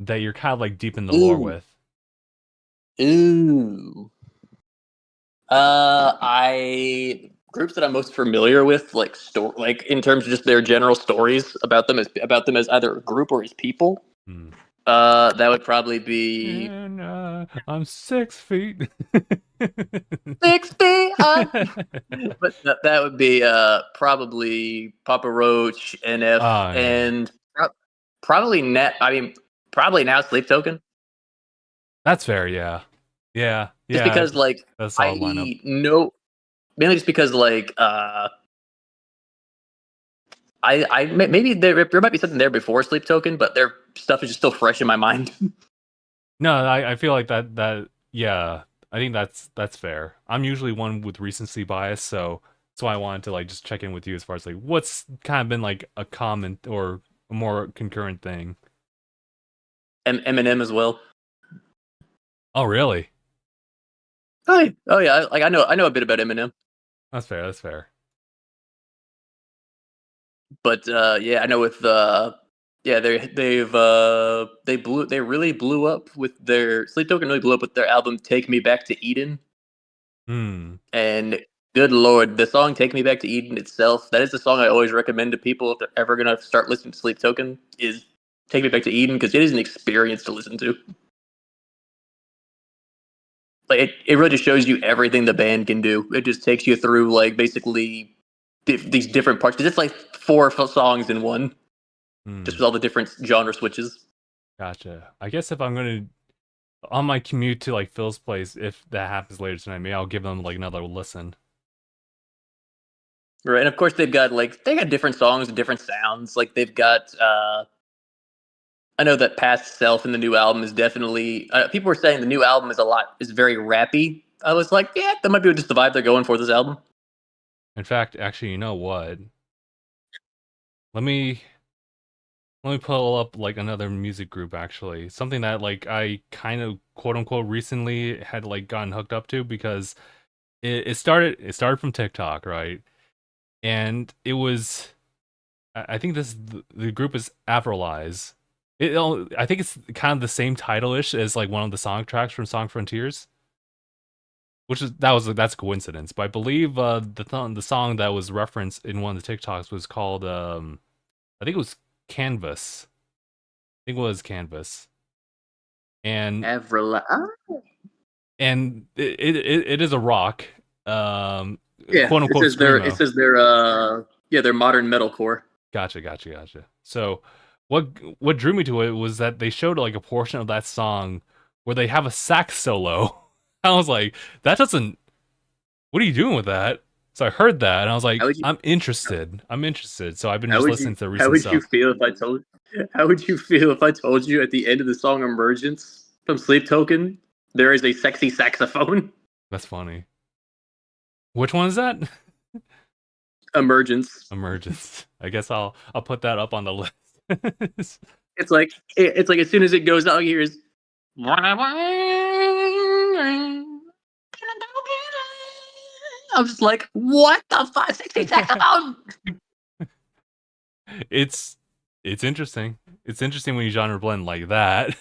that you're kind of like deep in the lore Ooh, with? ooh. I groups that I'm most familiar with, like in terms of just their general stories about them as either a group or as people. Hmm. That would probably be And I'm 6 feet. 6 feet high. But that would be probably Papa Roach, NF, Oh yeah. and probably Net. I mean, Probably now Sleep Token. That's fair. Yeah. Yeah. Just Yeah. because like That's a solid lineup. I know mainly just because like maybe there might be something there before Sleep Token, but their stuff is just still fresh in my mind. No, I feel like that yeah, I think that's fair. I'm usually one with recency bias, so that's why I wanted to like just check in with you as far as like what's kind of been like a common or a more concurrent thing. Eminem as well. Oh, really? Hi. Oh yeah, like I know a bit about Eminem, That's fair. That's fair. but yeah, I know with yeah they really blew up with their Sleep Token really blew up with their album Take Me Back to Eden. Hmm. And good lord, the song "Take Me Back to Eden" itself, that is the song I always recommend to people if they're ever gonna start listening to Sleep Token, is "Take Me Back to Eden" because it is an experience to listen to. Like it really just shows you everything the band can do. It just takes you through like basically these different parts because it's like four songs in one, just Hmm. with all the different genre switches. Gotcha. I guess if I'm gonna on my commute to like Phil's place, if that happens later tonight, maybe I'll give them like another listen. Right, and of course they got different songs, different sounds. Like they've got I know that Past Self in the new album is definitely. People were saying the new album is very rappy. I was like, yeah, that might be just the vibe they're going for this album. In fact, actually, you know what? Let me let me pull up like another music group actually. Something that like I kind of quote unquote recently had like gotten hooked up to because it started from TikTok, right? And it was I think the group is Afrolize. I think it's kind of the same title-ish as like one of the song tracks from Song Frontiers, which is that's a coincidence. But I believe the song that was referenced in one of the TikToks was called I think it was Canvas. I think it was Canvas. And Avril, it is a rock, yeah, quote unquote it screamo. says their yeah their modern metalcore. Gotcha. So what drew me to it was that they showed like a portion of that song where they have a sax solo. I was like, that doesn't. What are you doing with that? So I heard that and I was like, How would you I'm interested. I'm interested. So I've been just listening to the how recent would you stuff. feel if I told how would you feel if I told you at the end of the song Emergence from Sleep Token there is a sexy saxophone? That's funny. Which one is that? Emergence. Emergence. I guess I'll put that up on the list. It's like as soon as it goes out, here's I'm just like, what the fuck? 60 saxophone! it's it's interesting. It's interesting when you genre blend like that.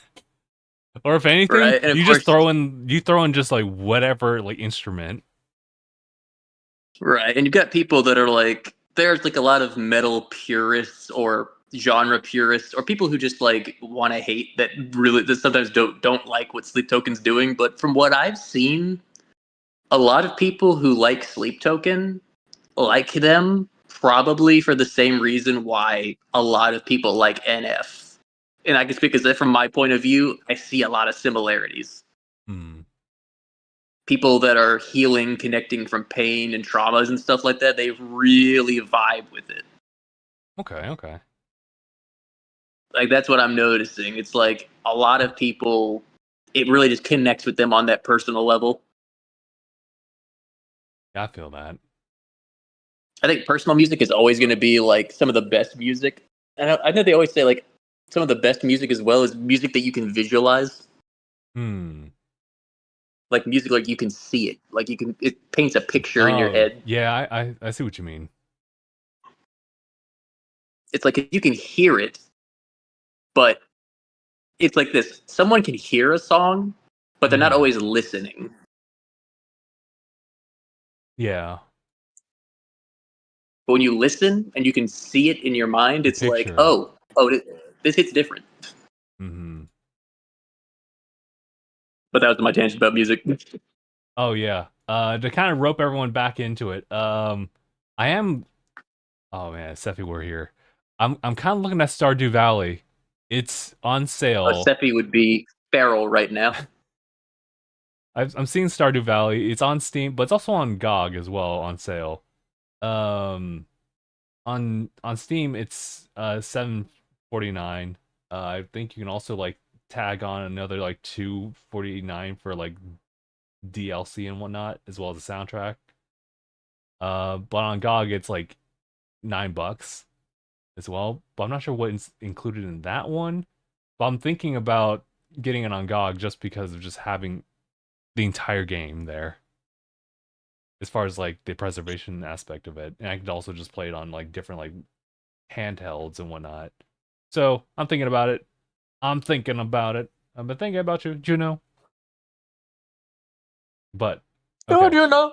Or if anything, Right? And of you just course, throw in just like whatever like instrument. right. And you've got people that are like, there's like a lot of metal purists or genre purists or people who just like want to hate that sometimes don't like what Sleep Token's doing. But from what I've seen, a lot of people who like Sleep Token like them probably for the same reason why a lot of people like NF. And I can speak as if from my point of view, I see a lot of similarities. Hmm. People that are healing, connecting from pain and traumas and stuff like that, they really vibe with it. Okay. Like that's what I'm noticing. It's like a lot of people, it really just connects with them on that personal level. Yeah, I feel that. I think personal music is always going to be like some of the best music. And I know they always say like some of the best music as well is music that you can visualize. Hmm. Like music, like you can see it, like it paints a picture in your Oh, head. yeah, I see what you mean. It's like you can hear it, but it's like this: someone can hear a song, but they're not Hmm. always listening. Yeah, But when you listen and you can see it in your mind, the it's like, picture. this hits different. Hmm. But that was my tangent about music. Oh yeah. To kind of rope everyone back into it. I am. Oh man, Sephi, we're here. I'm kind of looking at Stardew Valley. It's on sale. Seppi would be feral right now. I'm seeing Stardew Valley. It's on Steam, but it's also on GOG as well on sale. Um, on Steam, it's $7.49. I think you can also like tag on another like $2.49 for like DLC and whatnot, as well as the soundtrack. But on GOG, it's like $9 as well. But I'm not sure what's included in that one. But I'm thinking about getting it on GOG just because of just having the entire game there. As far as like the preservation aspect of it, and I could also just play it on like different like handhelds and whatnot. So I'm thinking about it. I'm thinking about it. I've been thinking about you, Juno. But Oh, okay, Juno.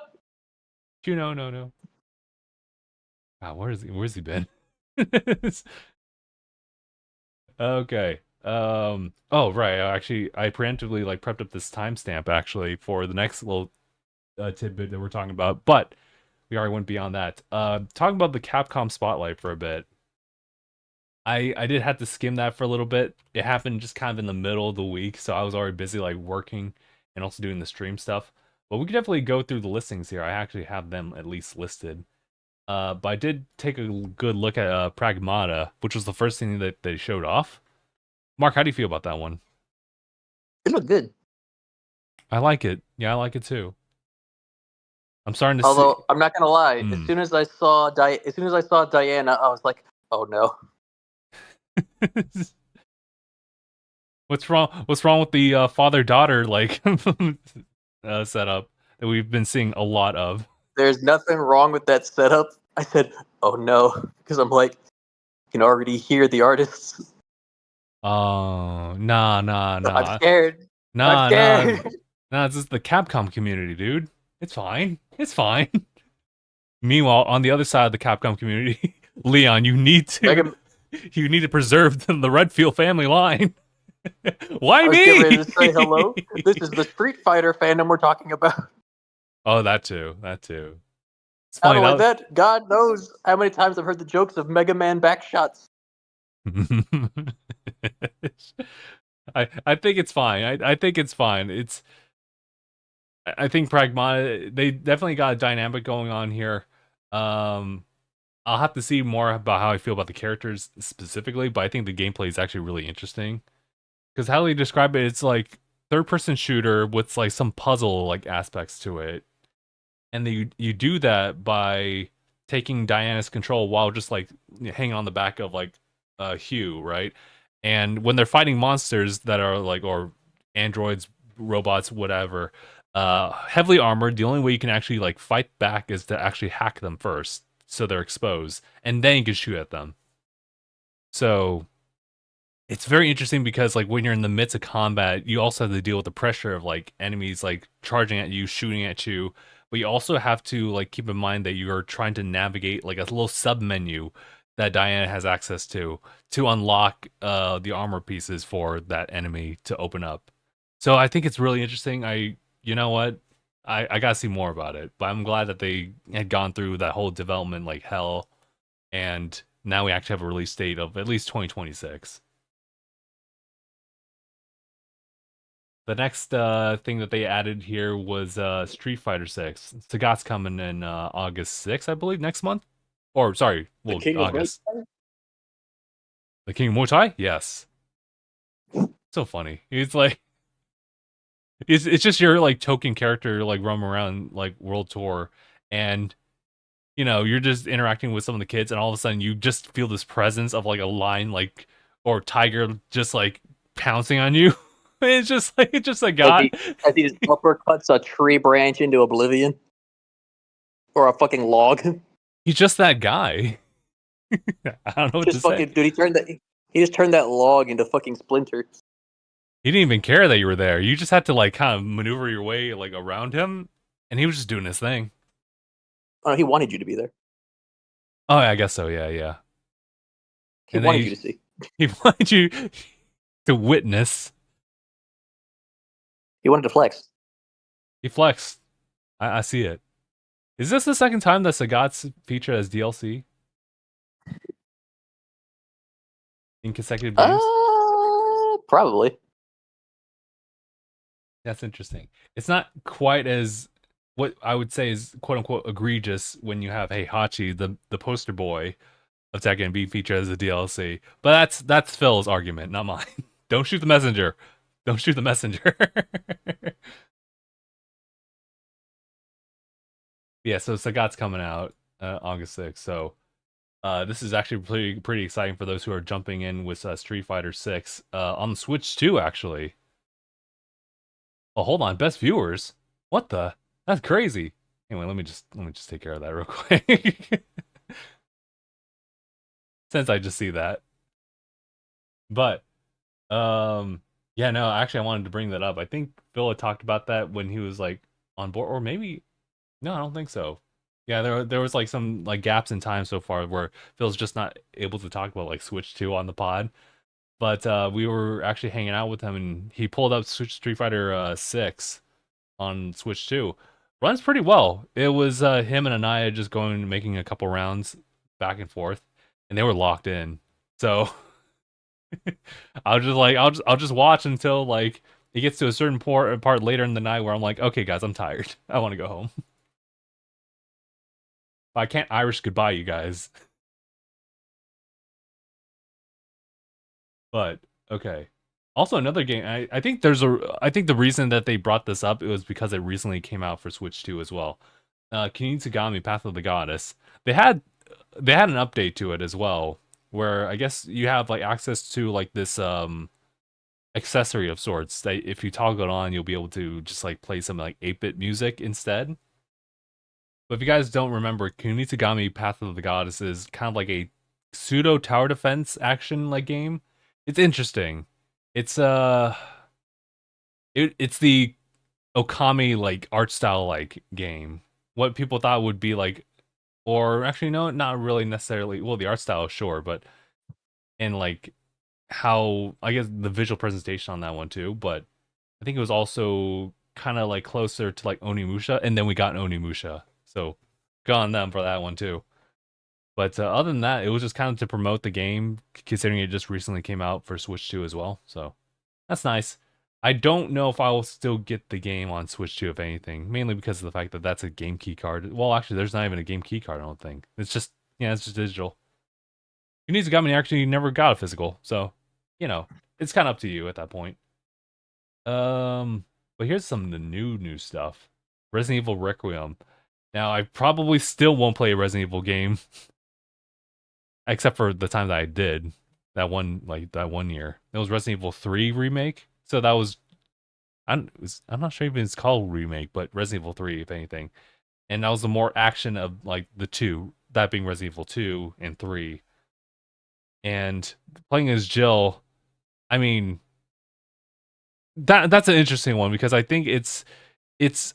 Juno, no. Wow, where's he been? Okay. Oh, right. Actually, I preemptively like prepped up this timestamp actually for the next little tidbit that we're talking about, but we already went beyond that. Talking about the Capcom Spotlight for a bit. I did have to skim that for a little bit. It happened just kind of in the middle of the week, so I was already busy like working and also doing the stream stuff. But we could definitely go through the listings here. I actually have them at least listed. But I did take a good look at Pragmata, which was the first thing that they showed off. Mark, how do you feel about that one? It looked good. I like it. Yeah, I like it too. I'm starting to see. Although I'm not gonna lie, as soon as I saw Diana, I was like, oh no. What's wrong? What's wrong with the father-daughter like setup that we've been seeing a lot of? There's nothing wrong with that setup. I said, oh no, because I'm like, you can already hear the artists. Oh, nah. I'm scared. Nah. Nah, it's just the Capcom community, dude. It's fine. It's fine. Meanwhile, on the other side of the Capcom community, Leon, you need to preserve the Redfield family line. Why I was me? getting ready to say hello. This is the Street Fighter fandom we're talking about. Oh, that too. It's Not funny. only that, God knows how many times I've heard the jokes of Mega Man backshots. I think it's fine. I think it's fine. I think Pragmata, they definitely got a dynamic going on here. I'll have to see more about how I feel about the characters specifically, but I think the gameplay is actually really interesting. Because how they describe it, it's like third-person shooter with like some puzzle like aspects to it, and you do that by taking Diana's control while just like hanging on the back of like Hugh, right? And when they're fighting monsters that are like or androids, robots, whatever, heavily armored, the only way you can actually like fight back is to actually hack them first, so they're exposed, and then you can shoot at them. So it's very interesting because like when you're in the midst of combat, you also have to deal with the pressure of like enemies like charging at you, shooting at you, but you also have to like keep in mind that you are trying to navigate like a little sub menu that Diana has access to unlock the armor pieces for that enemy to open up. So I think it's really interesting. You know what? I gotta see more about it, but I'm glad that they had gone through that whole development like hell, and now we actually have a release date of at least 2026. The next thing that they added here was Street Fighter 6. Sagat's coming in August 6th, I believe, next month. Or sorry, well, August. The King of Muay Thai? Yes. So funny. He's like it's just your like token character like roam around like world tour, and you know, you're just interacting with some of the kids, and all of a sudden you just feel this presence of like a lion like or tiger just like pouncing on you. It's just a guy. As he just uppercuts a tree branch into oblivion. Or a fucking log. He's just that guy. I don't know what to say. Dude, he just turned that log into fucking splinters. He didn't even care that you were there. You just had to like kind of maneuver your way like around him, and he was just doing his thing. Oh, he wanted you to be there. Oh, yeah, I guess so. Yeah. He wanted you to see. He wanted you to witness. He wanted to flex. He flexed. I see it. Is this the second time that Sagat's featured as DLC in consecutive games? Probably. That's interesting. It's not quite as what I would say is quote unquote egregious when you have Heihachi, the poster boy of Tekken, being featured as a DLC. But that's Phil's argument, not mine. Don't shoot the messenger. Don't shoot the messenger. Yeah, so Sagat's coming out August 6th. So this is actually pretty exciting for those who are jumping in with Street Fighter 6 on the Switch too. Actually, oh hold on, best viewers. What the? That's crazy. Anyway, let me just take care of that real quick. Since I just see that, but yeah, no, actually, I wanted to bring that up. I think Phil had talked about that when he was like on board, or maybe no, I don't think so. Yeah, there was like some like gaps in time so far where Phil's just not able to talk about like Switch 2 on the pod. But we were actually hanging out with him, and he pulled up Street Fighter 6 on Switch 2. Runs pretty well. It was him and Anaya just going making a couple rounds back and forth, and they were locked in. So I'll just watch until like it gets to a certain part later in the night where I'm like, okay, guys, I'm tired. I want to go home. I can't Irish goodbye, you guys. But okay. Also, another game. I think I think the reason that they brought this up it was because it recently came out for Switch 2 as well. Kinitsugami Path of the Goddess. They had an update to it as well, where I guess you have like access to like this accessory of sorts that if you toggle it on, you'll be able to just like play some like 8-bit music instead. But if you guys don't remember, Kunitagami Path of the Goddess is kind of like a pseudo tower defense action like game. It's interesting. It's it's the Okami like art style like game. What people thought would be like, or actually no, not really necessarily. Well, the art style sure, but and like how I guess the visual presentation on that one too. But I think it was also kind of like closer to like Onimusha, and then we got Onimusha. So good on them for that one too. But other than that, it was just kind of to promote the game, considering it just recently came out for Switch 2 as well. So that's nice. I don't know if I will still get the game on Switch 2, if anything, mainly because of the fact that that's a game key card. Well, actually, there's not even a game key card, I don't think. It's just, yeah, it's just digital. Kunitagami actually never got a physical, so, you know, it's kind of up to you at that point. But here's some of the new stuff. Resident Evil Requiem. Now, I probably still won't play a Resident Evil game, except for the time that I did that one year. It was Resident Evil 3 remake. So that was I'm not sure even it's called remake, but Resident Evil 3 if anything. And that was the more action of like the two, that being Resident Evil 2 and 3. And playing as Jill, I mean that's an interesting one because I think it's it's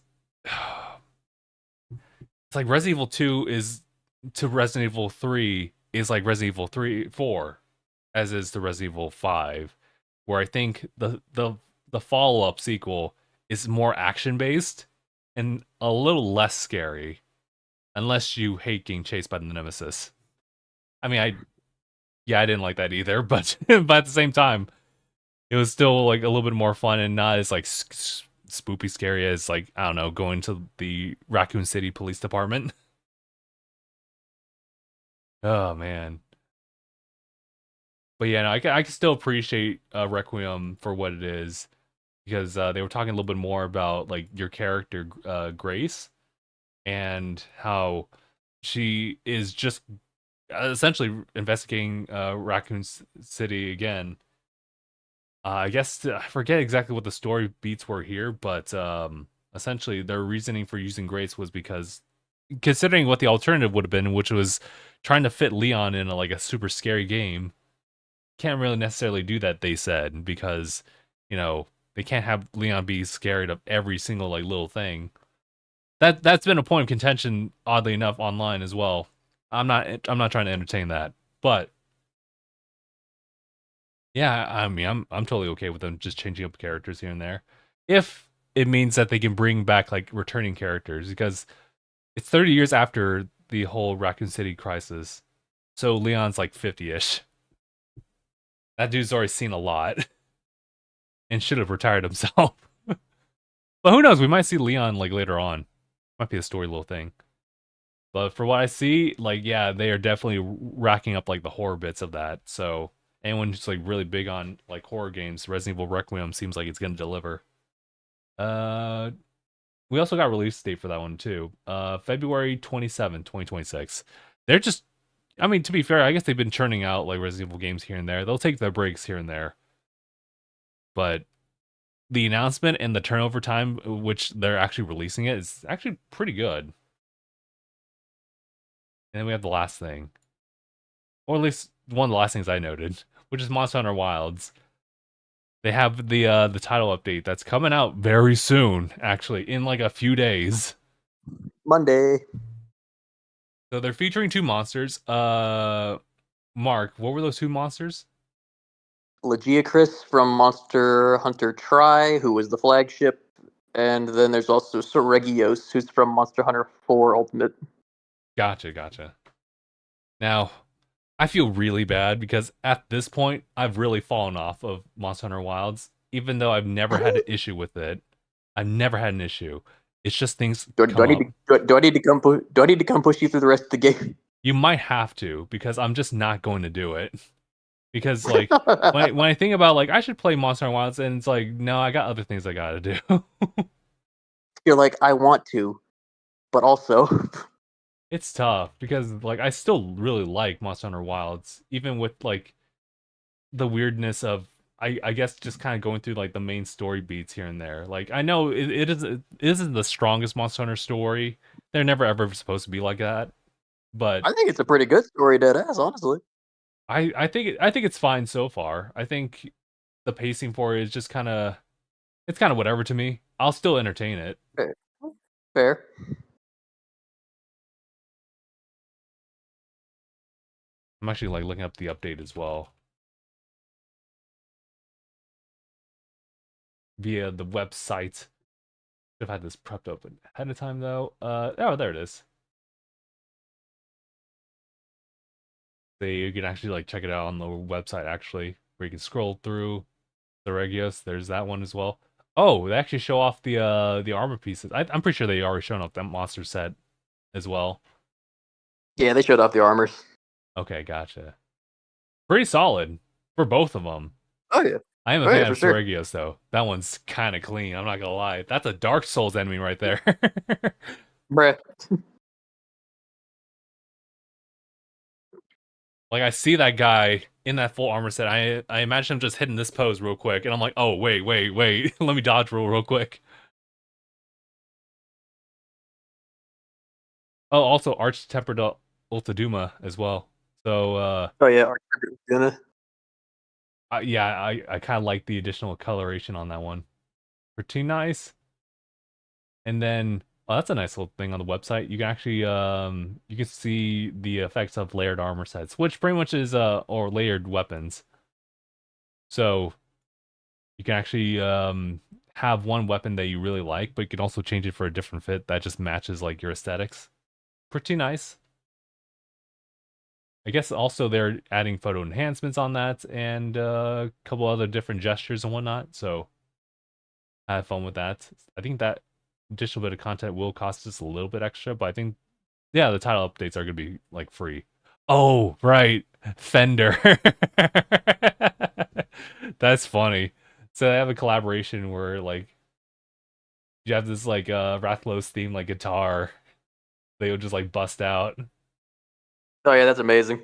like Resident Evil 2 is to Resident Evil 3 is like Resident Evil 3 4 as is to Resident Evil 5, where I think the follow-up sequel is more action based and a little less scary unless you hate getting chased by the nemesis. I mean, I didn't like that either, but but at the same time, it was still like a little bit more fun and not as like spoopy scary as like I don't know going to the Raccoon City Police Department. Oh man. But yeah, no, I can still appreciate Requiem for what it is because they were talking a little bit more about like your character Grace and how she is just essentially investigating Raccoon City again. I guess I forget exactly what the story beats were here, but essentially their reasoning for using Grace was because considering what the alternative would have been, which was trying to fit Leon in like a super scary game, can't really necessarily do that. They said because you know they can't have Leon be scared of every single like little thing. That's been a point of contention, oddly enough, online as well. I'm not trying to entertain that, but yeah, I mean, I'm totally okay with them just changing up characters here and there, if it means that they can bring back like returning characters because it's 30 years after the whole Raccoon City crisis, so Leon's like 50ish. That dude's already seen a lot. and should have retired himself. But who knows? We might see Leon like later on. Might be a story little thing. But for what I see, like yeah, they are definitely racking up like the horror bits of that. So anyone who's like really big on like horror games, Resident Evil Requiem seems like it's gonna deliver. Uh, we also got release date for that one too. February 27th, 2026. They're just, I mean, to be fair, I guess they've been churning out like Resident Evil games here and there. They'll take their breaks here and there, but the announcement and the turnover time which they're actually releasing it is actually pretty good. And then we have the last thing, or at least one of the last things I noted, which is Monster Hunter Wilds. They have the title update that's coming out very soon, actually, in like a few days. Monday. So they're featuring two monsters. Mark, what were those two monsters? Legiacris from Monster Hunter Tri, who was the flagship, and then there's also Soregios, who's from Monster Hunter 4 Ultimate. Gotcha. Now, I feel really bad because at this point, I've really fallen off of Monster Hunter Wilds, even though I've never had an issue with it. I've never had an issue. It's just things Do I need to come push you through the rest of the game? You might have to, because I'm just not going to do it. Because like when I think about like I should play Monster Hunter Wilds, and it's like no, I got other things I gotta do. You're like, I want to, but also It's tough because like I still really like Monster Hunter Wilds, even with like the weirdness of I guess just kind of going through like the main story beats here and there. Like I know it isn't the strongest Monster Hunter story. They're never ever supposed to be like that. But I think it's a pretty good story, deadass, honestly. I think it's fine so far. I think the pacing for it is just kind of whatever to me. I'll still entertain it. Fair. I'm actually like looking up the update as well via the website. Should have had this prepped open ahead of time though. Oh, there it is. So you can actually like check it out on the website actually, where you can scroll through the Regios. There's that one as well. Oh, they actually show off the armor pieces. I'm pretty sure they already shown off that monster set as well. Yeah, they showed off the armors. Okay, gotcha. Pretty solid for both of them. Oh yeah. I am a fan of Soregios though. That one's kind of clean. I'm not gonna lie. That's a Dark Souls enemy right there. Bruh. Like I see that guy in that full armor set. I imagine him just hitting this pose real quick, and I'm like, oh wait. Let me dodge real quick. Oh, also Arch Tempered Ultaduma as well. So oh yeah, Arch Tempered Ultaduma. Yeah, I kind of like the additional coloration on that one. Pretty nice. And then that's a nice little thing on the website. You can actually you can see the effects of layered armor sets, which pretty much is or layered weapons. So you can actually have one weapon that you really like, but you can also change it for a different fit that just matches like your aesthetics. Pretty nice. I guess also they're adding photo enhancements on that and a couple other different gestures and whatnot. So have fun with that. I think that additional bit of content will cost us a little bit extra, but I think, yeah, the title updates are going to be like free. Oh, right. Fender. That's funny. So they have a collaboration where like you have this like Rathalos theme like guitar. They would just like bust out. Oh yeah, that's amazing.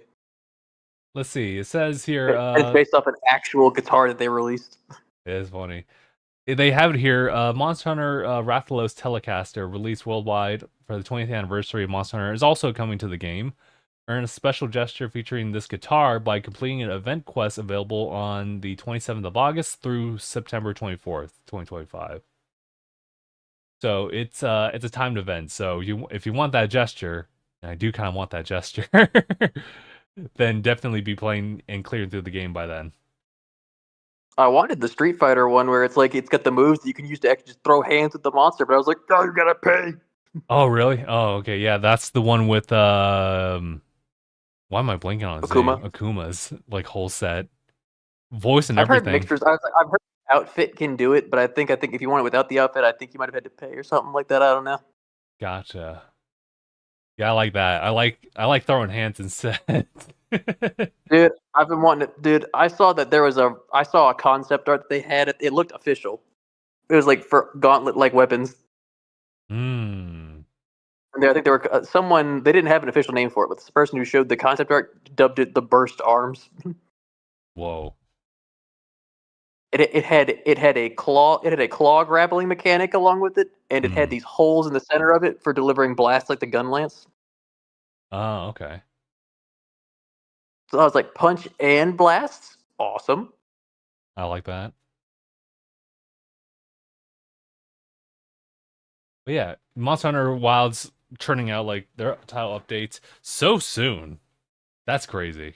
Let's see. It says here it's based off an actual guitar that they released. It is funny. They have it here. Monster Hunter Rathalos Telecaster, released worldwide for the 20th anniversary of Monster Hunter, is also coming to the game. Earn a special gesture featuring this guitar by completing an event quest available on the 27th of August through September 24th, 2025. So it's a timed event. So if you want that gesture, and I do kind of want that gesture, then definitely be playing and clearing through the game by then. I wanted the Street Fighter one where it's like it's got the moves that you can use to actually just throw hands at the monster, but I was like, oh, you gotta pay. Oh really? Oh okay, yeah, that's the one with why am I blanking on his name? Akuma's like whole set, voice and everything. I've heard outfit can do it, but I think if you want it without the outfit, I think you might have had to pay or something like that. I don't know. Gotcha. Yeah, I like that. I like throwing hands instead. Dude, I've been wanting to. Dude, I saw that I saw a concept art that they had. It looked official. It was like for gauntlet like weapons. Hmm. And I think there were someone. They didn't have an official name for it, but the person who showed the concept art dubbed it the burst arms. Whoa. It had a claw grappling mechanic along with it, and it had Hmm. these holes in the center of it for delivering blasts like the gun lance. Oh, okay. So I was like, punch and blasts, awesome. I like that. But yeah, Monster Hunter Wilds churning out like their title updates so soon. That's crazy.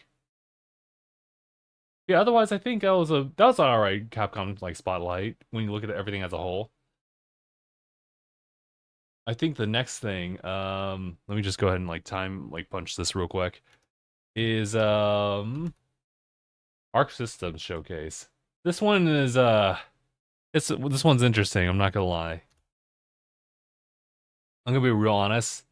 Yeah, otherwise I think that was an alright Capcom like spotlight when you look at everything as a whole. I think the next thing, let me just go ahead and like punch this real quick, is Arc Systems Showcase. This one is this one's interesting, I'm not gonna lie. I'm gonna be real honest.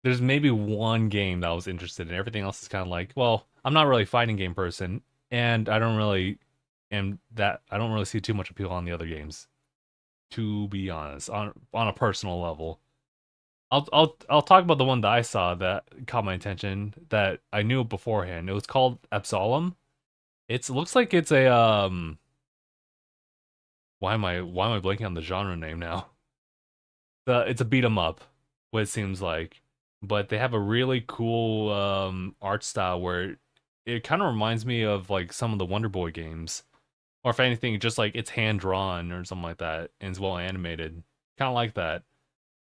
There's maybe one game that I was interested in. Everything else is kind of like, well, I'm not really a fighting game person, and I don't really see too much appeal on the other games. To be honest, on a personal level, I'll talk about the one that I saw that caught my attention that I knew beforehand. It was called Absolem. It looks like it's a why am I blanking on the genre name now? It's a beat 'em up, what it seems like. But they have a really cool art style where it kind of reminds me of like some of the Wonder Boy games. Or if anything, just like it's hand drawn or something like that and it's well animated. Kind of like that.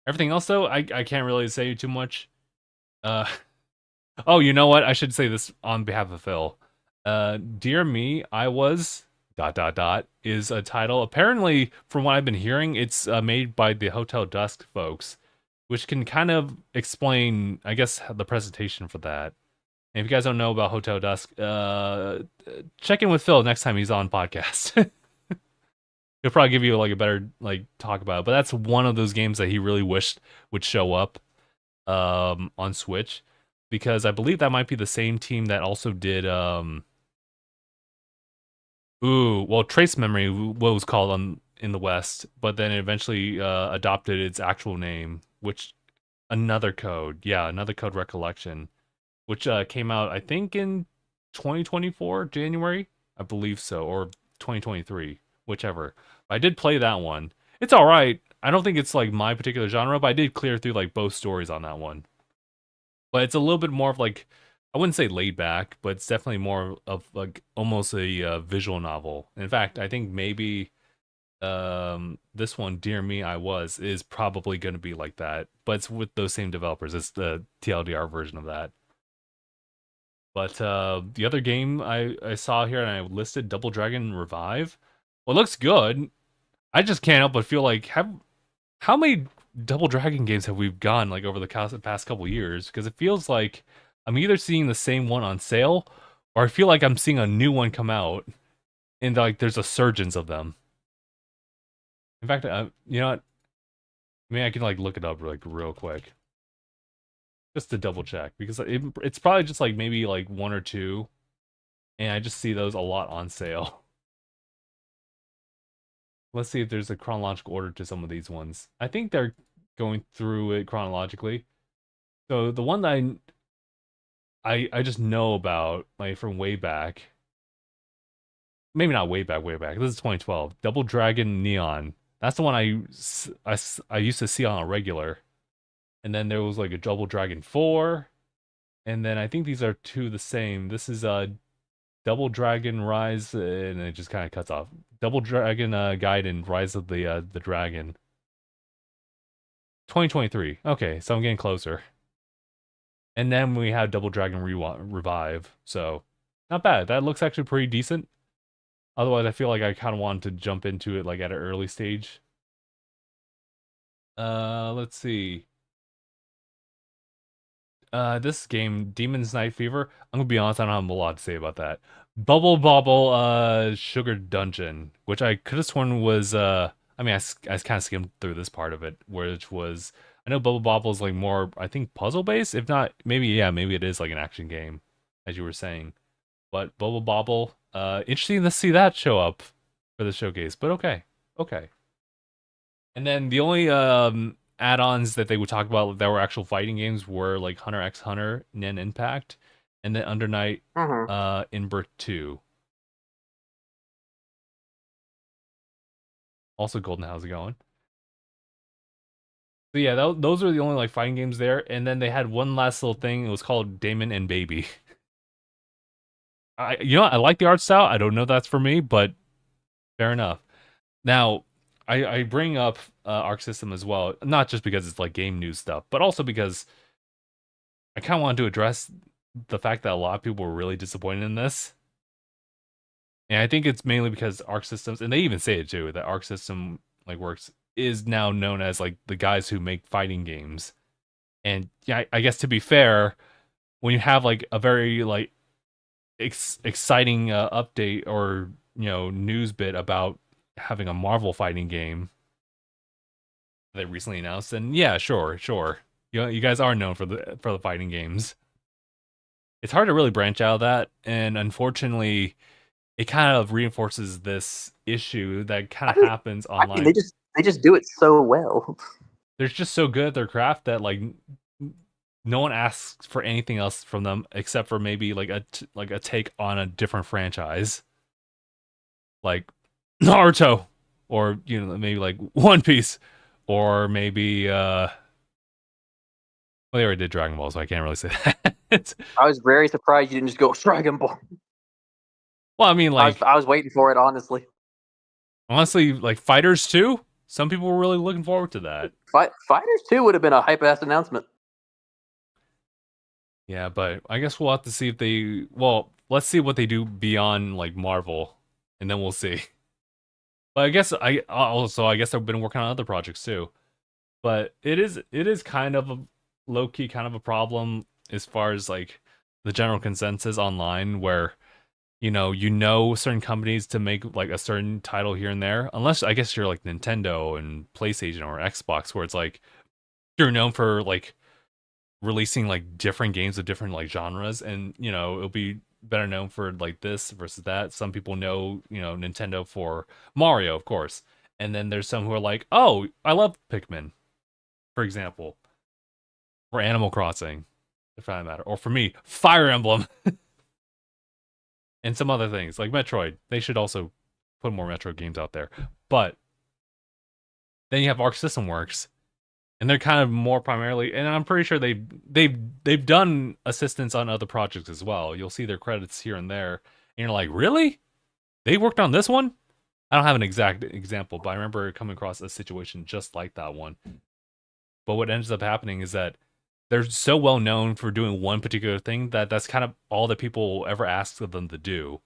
Everything else though, I can't really say too much. Uh oh, you know what? I should say this on behalf of Phil. Dear Me, I Was dot dot dot is a title. Apparently, from what I've been hearing, it's made by the Hotel Dusk folks, which can kind of explain, I guess, the presentation for that. And if you guys don't know about Hotel Dusk, check in with Phil next time he's on podcast. He'll probably give you like a better like talk about it. But that's one of those games that he really wished would show up on Switch, because I believe that might be the same team that also did Trace Memory, what was called on in the West, but then it eventually adopted its actual name, which Another Code, yeah, Another Code Recollection, which came out I think in 2024 January, I believe so, or 2023, whichever. I did play that one. It's all right. I don't think it's like my particular genre, but I did clear through like both stories on that one. But it's a little bit more of like, I wouldn't say laid back, but it's definitely more of like almost a visual novel. In fact, I think maybe this one, Dear Me, I Was, is probably going to be like that, but it's with those same developers. It's the TLDR version of that. But the other game I saw here and I listed, Double Dragon Revive. Well, it looks good. I just can't help but feel like how many Double Dragon games have we gone like over the past couple years? Because it feels like I'm either seeing the same one on sale, or I feel like I'm seeing a new one come out, and like there's a surgence of them. In fact, you know what? Maybe I can like look it up like real quick, just to double check, because it's probably just like maybe like one or two, and I just see those a lot on sale. Let's see if there's a chronological order to some of these ones. I think they're going through it chronologically. So the one that I just know about like from way back, maybe not way back. This is 2012. Double Dragon Neon. That's the one I used to see on a regular. And then there was like a Double Dragon 4, and then I think these are two the same. This is Double Dragon Rise, and it just kind of cuts off. Double Dragon Gaiden Rise of the Dragon. 2023. Okay, so I'm getting closer. And then we have Double Dragon Revive. So not bad. That looks actually pretty decent. Otherwise, I feel like I kind of wanted to jump into it like at an early stage. Let's see. This game, Demon's Night Fever. I'm gonna be honest, I don't have a lot to say about that. Bubble Bobble Sugar Dungeon, which I could have sworn was I mean I kind of skimmed through this part of it, which was I know Bubble Bobble is like more I think puzzle based, if not maybe yeah, maybe it is like an action game, as you were saying. But Bubble Bobble, interesting to see that show up for the showcase, but okay. Okay. And then the only add-ons that they would talk about that were actual fighting games were like Hunter x Hunter, Nen Impact, and then Under Night Mm-hmm. Inbirth 2. Also Golden, how's it going? So yeah, those are the only like fighting games there. And then they had one last little thing. It was called Damon and Baby. I like the art style. I don't know if that's for me, but fair enough. Now, I bring up Arc System as well, not just because it's like game news stuff, but also because I kind of wanted to address the fact that a lot of people were really disappointed in this. And I think it's mainly because Arc Systems, and they even say it too, that Arc System like works is now known as like the guys who make fighting games. And yeah, I guess to be fair, when you have like a very like exciting update or news bit about having a Marvel fighting game they recently announced, then yeah, sure, you guys are known for the fighting games. It's hard to really branch out of that, and unfortunately, it kind of reinforces this issue that kind of happens I mean, online. they just do it so well. They're just so good at their craft that like no one asks for anything else from them except for maybe like a take on a different franchise, like Naruto, or maybe like One Piece, or maybe well, they already did Dragon Ball, so I can't really say that. I was very surprised you didn't just go Dragon Ball. Well, I mean, like I was waiting for it, honestly. honestly, like Fighters 2, some people were really looking forward to that. Fighters 2 would have been a hype ass announcement. Yeah, but I guess we'll have to see if they. Well, let's see what they do beyond like Marvel, and then we'll see. But I guess I guess I've been working on other projects too. But it is kind of a low key kind of a problem as far as like the general consensus online, where certain companies to make like a certain title here and there, unless I guess you're like Nintendo and PlayStation or Xbox, where it's like you're known for like releasing like different games of different like genres, and it'll be better known for like this versus that. Some people know Nintendo for Mario, of course, and then there's some who are like, oh, I love Pikmin, for example, or Animal Crossing, if that matter, or for me, Fire Emblem, and some other things like Metroid. They should also put more Metroid games out there. But then you have Arc System Works, and they're kind of more primarily, and I'm pretty sure they've done assistance on other projects as well. You'll see their credits here and there, and you're like, really? They worked on this one? I don't have an exact example, but I remember coming across a situation just like that one. But what ends up happening is that they're so well known for doing one particular thing that that's kind of all that people will ever ask of them to do.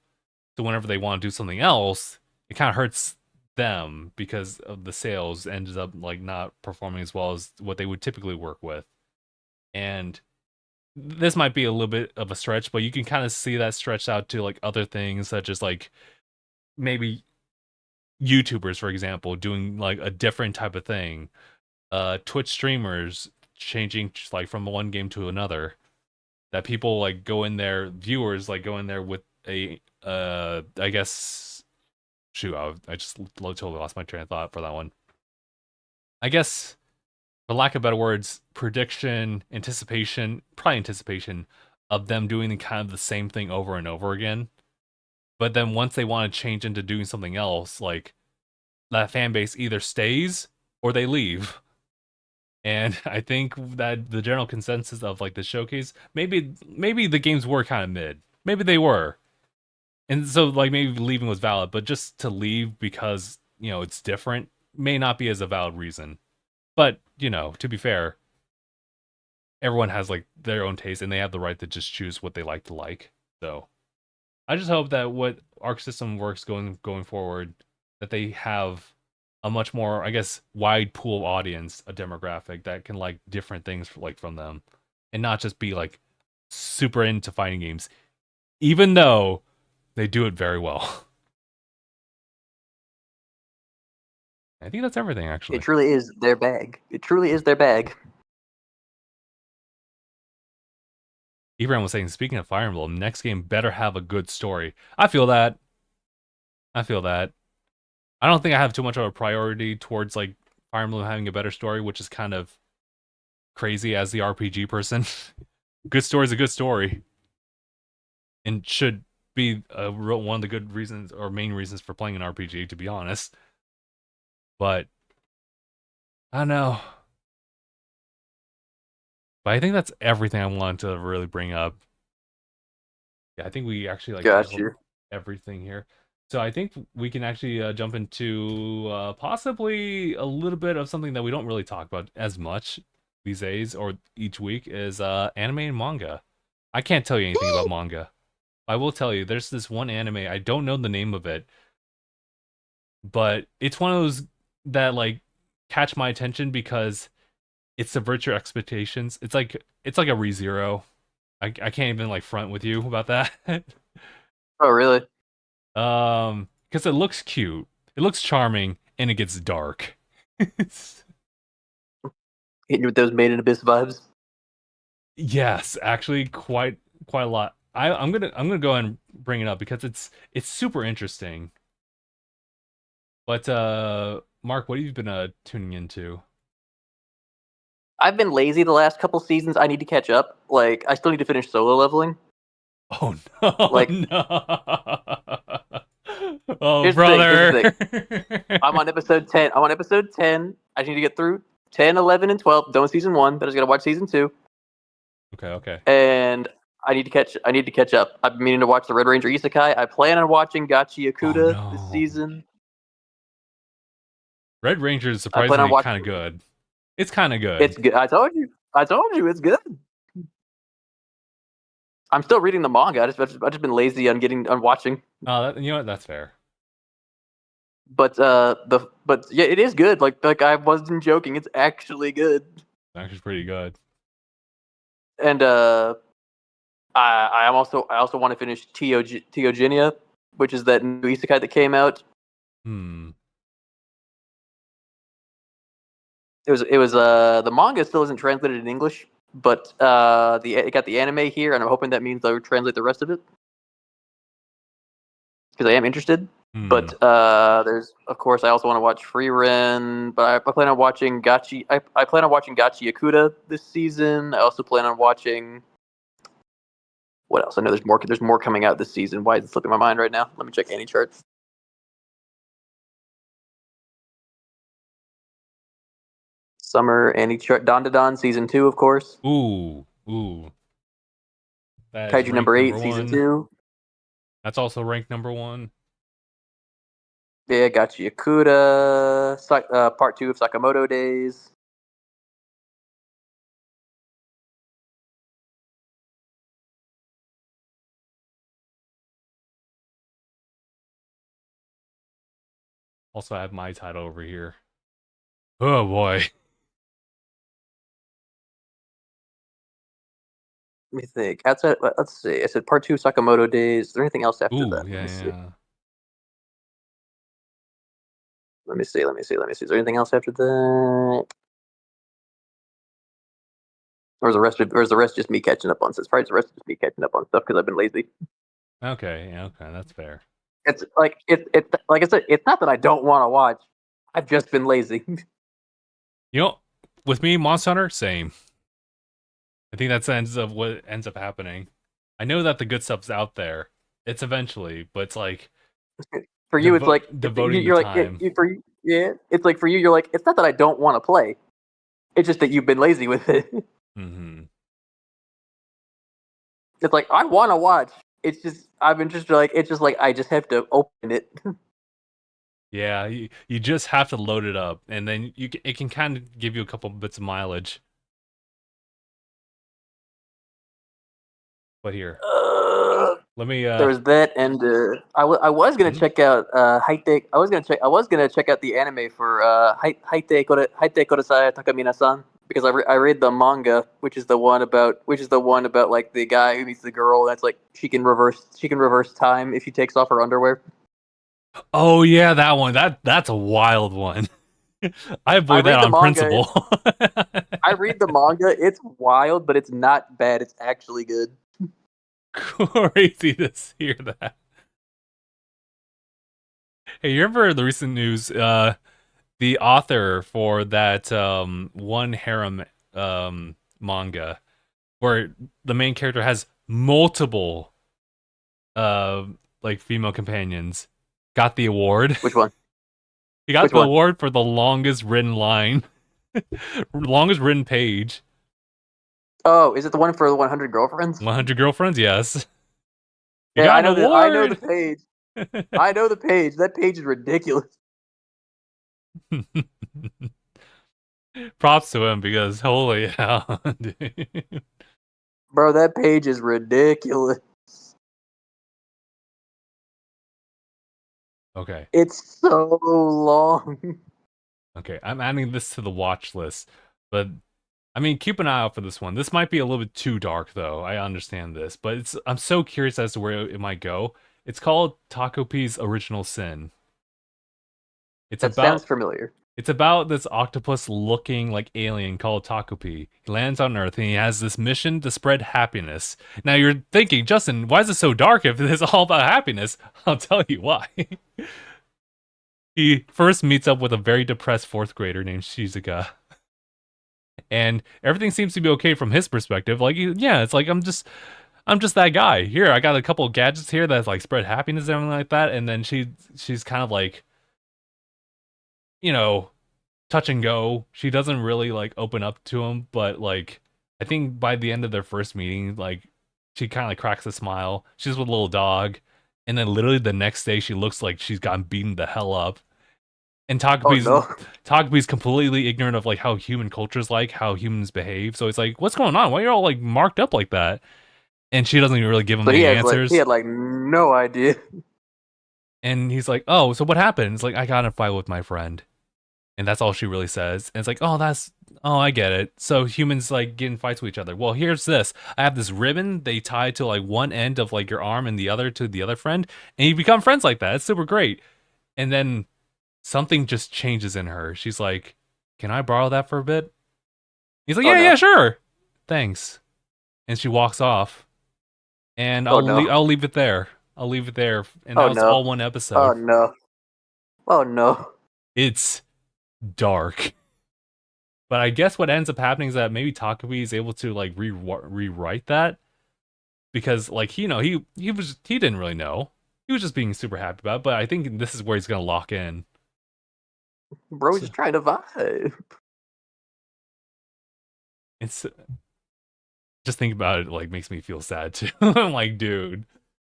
So whenever they want to do something else, it kind of hurts them because of the sales ends up like not performing as well as what they would typically work with. And this might be a little bit of a stretch, but you can kind of see that stretched out to like other things such as like maybe YouTubers, for example, doing like a different type of thing. Twitch streamers changing like from one game to another. That people like go in there, viewers like go in there with a I guess shoot, I just totally lost my train of thought for that one. I guess, for lack of better words, prediction, anticipation, probably anticipation of them doing kind of the same thing over and over again. But then once they want to change into doing something else, like that fan base either stays or they leave. And I think that the general consensus of like the showcase, maybe the games were kind of mid. Maybe they were. And so like maybe leaving was valid, but just to leave because, it's different may not be as a valid reason. But, to be fair, everyone has like their own taste and they have the right to just choose what they like to like. So I just hope that what Arc System Works going forward, that they have a much more, I guess, wide pool of audience, a demographic that can like different things like from them, and not just be like super into fighting games. Even though They do it very well. I think that's everything, actually. It truly is their bag. It truly is their bag. Ebron was saying, speaking of Fire Emblem, next game better have a good story. I feel that. I don't think I have too much of a priority towards like Fire Emblem having a better story, which is kind of crazy as the RPG person. Good story is a good story, and should be one of the good reasons or main reasons for playing an RPG, to be honest. But I don't know. But I think that's everything I wanted to really bring up. Yeah, I think we actually like tackled everything here. So I think we can actually jump into possibly a little bit of something that we don't really talk about as much these days or each week is anime and manga. I can't tell you anything about manga. I will tell you, there's this one anime, I don't know the name of it, but it's one of those that like catch my attention because it subverts your expectations. It's like a ReZero. I can't even like front with you about that. Oh, really? Because it looks cute, it looks charming, and it gets dark. Hitting you with those Made in Abyss vibes. Yes, actually, quite a lot. I'm gonna go ahead and bring it up because it's super interesting. But Mark, what have you been tuning into? I've been lazy the last couple seasons. I need to catch up. Like, I still need to finish solo leveling. Oh no! Like, no! Oh, here's brother! The thing. I'm on episode 10. I just need to get through 10, 11, and 12. Done with season 1. Then I just gotta watch season 2. Okay. And I need to catch up. I've been meaning to watch the Red Ranger Isekai. I plan on watching Gachi Yakuta this season. Red Ranger is surprisingly kind of good. It's kind of good. It's good. I told you, it's good. I'm still reading the manga. I've just been lazy on watching. You know what? That's fair. But yeah, it is good. Like I wasn't joking. It's actually good. It's actually pretty good. And I also want to finish Teogenia, which is that new isekai that came out. It was the manga still isn't translated in English, but it got the anime here, and I'm hoping that means they'll translate the rest of it because I am interested. But there's, of course, I also want to watch Frieren, but I plan on watching Gachi. I plan on watching Gachi Yakuta this season. I also plan on watching. What else? I know there's more. There's more coming out this season. Why is it slipping my mind right now? Let me check any charts. Summer Annie chart. Don season 2, of course. Ooh. Kaiju number 8, season 2. That's also ranked number 1. Yeah, Gachi Yakuta. Part 2 of Sakamoto Days. Also, I have my title over here. Oh boy. Let me think. Outside, let's see. I said part 2 Sakamoto Days. Is there anything else after that? Yeah. Let me see. Is there anything else after that? Or is the rest just me catching up on stuff? It's probably the rest just me catching up on stuff because I've been lazy. Okay, that's fair. It's like I said, it's not that I don't want to watch. I've just been lazy. You know, with me, Monster Hunter, same. I think that's what ends up happening. I know that the good stuff's out there. It's eventually, but it's like for you, it's like devoting you're time. It's like for you, you're like, it's not that I don't want to play. It's just that you've been lazy with it. Mm-hmm. It's like I want to watch. It's just I've been just like it's just like I just have to open it. Yeah, you just have to load it up, and then it can kind of give you a couple bits of mileage. But here, let me. There's that, and I was gonna check out Haite. I was gonna check out the anime for Haite Kodasai Takamina-san, because I read the manga, which is the one about like the guy who meets the girl. That's like she can reverse time if she takes off her underwear. Oh yeah, that one. That's a wild one. I I avoid that read the on manga. principle. I read the manga. It's wild, but it's not bad. It's actually good. Crazy to hear that. Hey, you remember the recent news? The author for that one harem manga where the main character has multiple uh like female companions got the award. Which one? He got Which the one? award for the longest written line, longest written page. Oh, is it the one for the 100 Girlfriends? 100 Girlfriends, yes. You Yeah, got I an know the I know the award. page. I know the page. That page is ridiculous. Props to him because holy hell, dude. Bro, that page is ridiculous. Okay, It's so long. okay. I'm adding this to the watch list, but I mean, keep an eye out for this one. This might be a little bit too dark, though. I understand this, but I'm so curious as to where it might go. It's called Takopi's Original Sin. It's That sounds about familiar. It's about this octopus-looking like alien called Takopi. He lands on Earth and he has this mission to spread happiness. Now you're thinking, Justin, why is it so dark if it's all about happiness? I'll tell you why. He first meets up with a very depressed fourth grader named Shizuka. And everything seems to be okay from his perspective. Like, yeah, it's like I'm just that guy. Here, I got a couple of gadgets here that like spread happiness and everything like that. And then she's kind of like, you know, touch and go. She doesn't really like open up to him, but like I think by the end of their first meeting, like she kind of like cracks a smile. She's with a little dog, and then literally the next day she looks like she's gotten beaten the hell up. And Oh no. Takapi's completely ignorant of like how human culture's like, how humans behave. So it's like, what's going on? Why are you all like marked up like that? And she doesn't even really give him So any answers. he had like no idea. And he's like, oh, so what happened? It's like, I got in a fight with my friend. And that's all she really says. And it's like, oh, I get it. So humans like get in fights with each other. Well, here's this. I have this ribbon they tie to like one end of like your arm and the other to the other friend, and you become friends like that. It's super great. And then something just changes in her. She's like, "Can I borrow that for a bit?" He's like, Oh "Yeah, no. sure. Thanks." And she walks off. And Oh no. I'll leave it there. I'll leave it there. And that Oh was no. all one Oh episode. no. Oh no. It's dark. But I guess what ends up happening is that maybe Takumi is able to like rewrite that because like he didn't really know. He was just being super happy about it, but I think this is where he's gonna lock in. Bro, So just trying to vibe. it's just think about it like makes me feel sad too. I'm like, dude,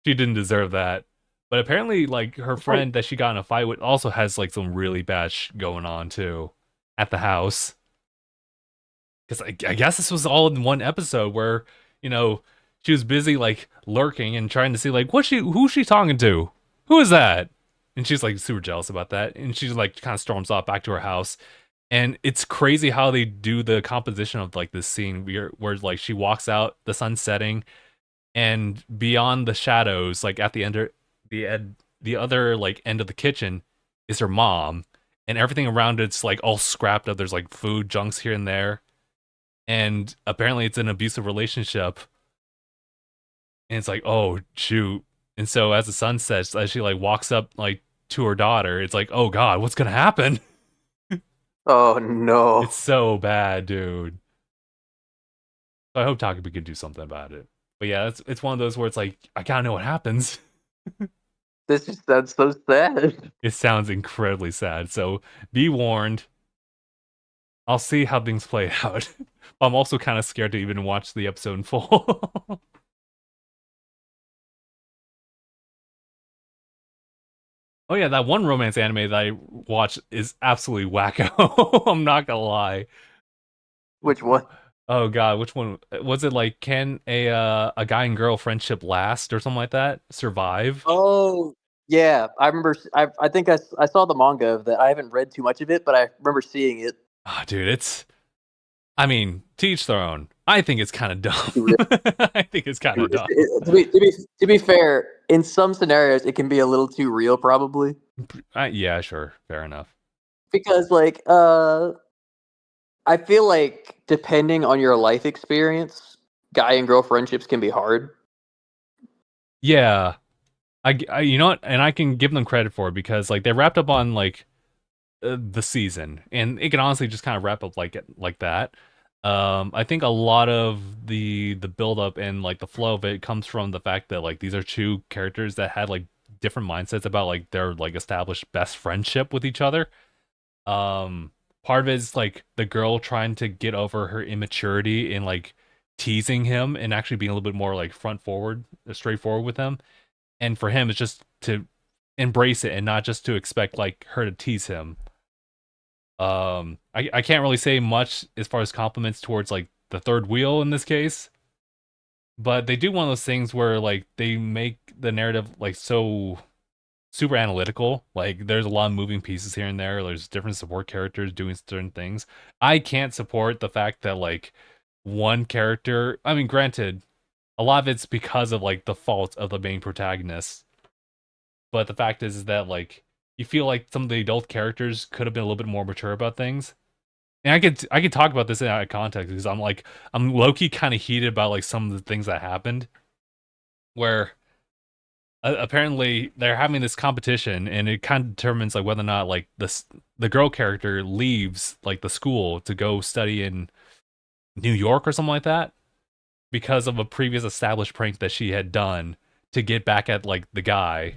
she didn't deserve that. But apparently, like her Right. friend that she got in a fight with also has like some really bad going on too at the house. Because I guess this was all in one episode where you know she was busy like lurking and trying to see like who's she talking to, who is that, and she's like super jealous about that, and she's like kind of storms off back to her house, and it's crazy how they do the composition of like this scene where like she walks out, the sun's setting, and beyond the shadows, like at the other like end of the kitchen is her mom, and everything around it's like all scrapped up. There's like food junks here and there, and apparently it's an abusive relationship, and it's like, oh shoot. And so as the sun sets, as she like walks up like to her daughter, it's like, oh god, what's gonna happen? Oh no. It's so bad, dude. So I hope Takumi can do something about it. But yeah, it's one of those where it's like, I gotta know what happens. This just sounds so sad. It sounds incredibly sad, so be warned. I'll see how things play out. I'm also kind of scared to even watch the episode in full. Oh yeah, that one romance anime that I watched is absolutely wacko. I'm not gonna lie. Which one? Oh god, which one was it? Like, can a guy and girl friendship last or something like that? Survive? Oh, yeah. I remember. I think I saw the manga of that. I haven't read too much of it, but I remember seeing it. Ah, dude, I mean, to each their own. I think it's kind of Too real. dumb. I think it's kind of dumb. To be fair, in some scenarios it can be a little too real, probably, Yeah, sure, fair enough. because I feel like depending on your life experience, guy and girl friendships can be hard. Yeah, you know what, and I can give them credit for it because like they wrapped up on like the season, and it can honestly just kind of wrap up like that. I think a lot of the build up and like the flow of it comes from the fact that like these are two characters that had like different mindsets about like their like established best friendship with each other. Part of it is like the girl trying to get over her immaturity and like teasing him and actually being a little bit more like front forward, straightforward with him. And for him, it's just to embrace it and not just to expect like her to tease him. I can't really say much as far as compliments towards like the third wheel in this case, but they do one of those things where like they make the narrative like so super analytical. Like there's a lot of moving pieces here and there. There's different support characters doing certain things. I can't support the fact that like one character, I mean, granted, a lot of it's because of like the fault of the main protagonist. But the fact is that like you feel like some of the adult characters could have been a little bit more mature about things. And I could talk about this in out of context because I'm low key kind of heated about like some of the things that happened where apparently they're having this competition and it kind of determines like whether or not like the girl character leaves like the school to go study in New York or something like that because of a previous established prank that she had done to get back at like the guy.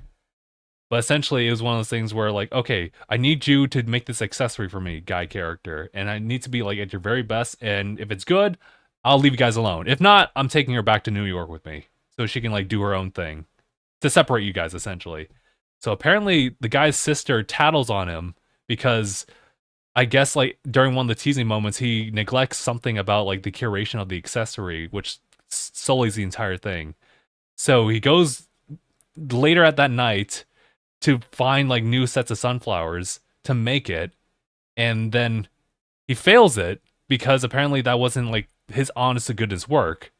But essentially, it was one of those things where, like, okay, I need you to make this accessory for me, guy character, and I need to be like at your very best. And if it's good, I'll leave you guys alone. If not, I'm taking her back to New York with me so she can like do her own thing to separate you guys, essentially. So apparently, the guy's sister tattles on him because I guess like during one of the teasing moments, he neglects something about like the curation of the accessory, which sullies the entire thing. So he goes later at that night to find like new sets of sunflowers to make it, and then he fails it because apparently that wasn't like his honest to goodness work,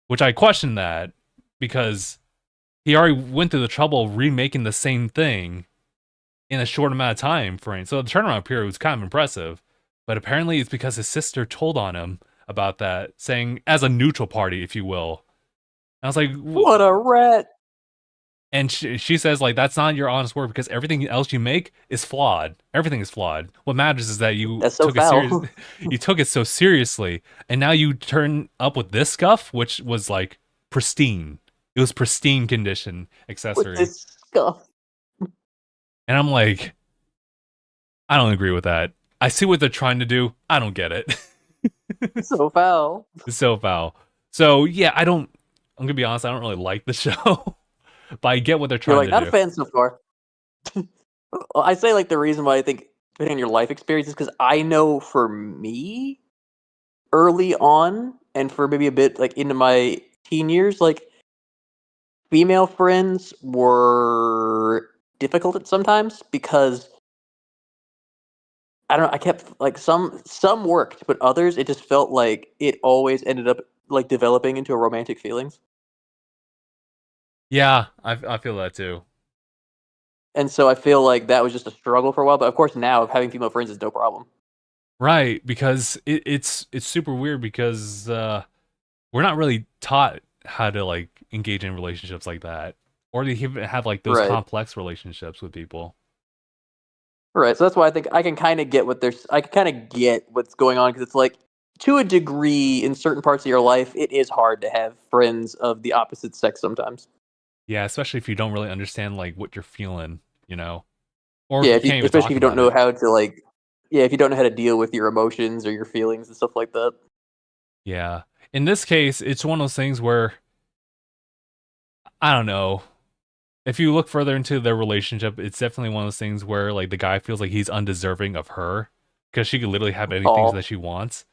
which I question that because he already went through the trouble of remaking the same thing in a short amount of time frame. So the turnaround period was kind of impressive, but apparently it's because his sister told on him about that, saying as a neutral party, if you will. And I was like, What a rat! and she says like that's not your honest work because everything else you make is flawed. Everything is flawed. What matters is that you That's so took it serious. foul. You took it so seriously, and now you turn up with this scuff, which was like pristine. It was pristine condition With accessory, this stuff. and I'm like, I don't agree with that. I see what they're trying to do. I don't get it. So foul. It's so foul. So yeah, I don't. I'm gonna be honest. I don't really like the show, but I get what they're You're trying like, to not a do. fan so far. Well, I say like the reason why I think depending on your life experience is because I know for me early on and for maybe a bit like into my teen years, like female friends were difficult at sometimes because I don't know, I kept like some worked, but others it just felt like it always ended up like developing into a romantic feelings. Yeah, I feel that too. And so I feel like that was just a struggle for a while, but of course now having female friends is no problem. Right, because it's super weird because we're not really taught how to like engage in relationships like that, or to even have like those Right. complex relationships with people. Right. So that's why I think I can kind of get what there's. I can kind of get what's going on because it's like, to a degree, in certain parts of your life, it is hard to have friends of the opposite sex sometimes. Yeah, especially if you don't really understand like what you're feeling, you know, or if Yeah, you can't even especially if talk you don't about know it. how to like, yeah, if you don't know how to deal with your emotions or your feelings and stuff like that. Yeah, in this case, it's one of those things where I don't know. If you look further into their relationship, it's definitely one of those things where like the guy feels like he's undeserving of her because she could literally have anything Oh, that she wants.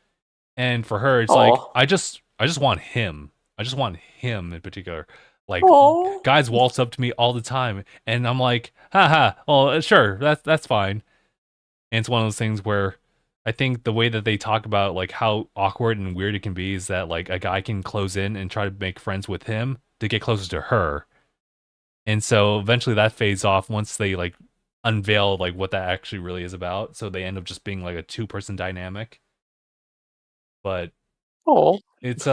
And for her, it's like oh, I just want him. I just want him in particular. Like oh. guys waltz up to me all the time, and I'm like, haha, well, sure, that's fine. And it's one of those things where I think the way that they talk about like how awkward and weird it can be is that like a guy can close in and try to make friends with him to get closer to her. And so eventually that fades off once they like unveil like what that actually really is about. So they end up just being like a two-person dynamic. But Oh, it's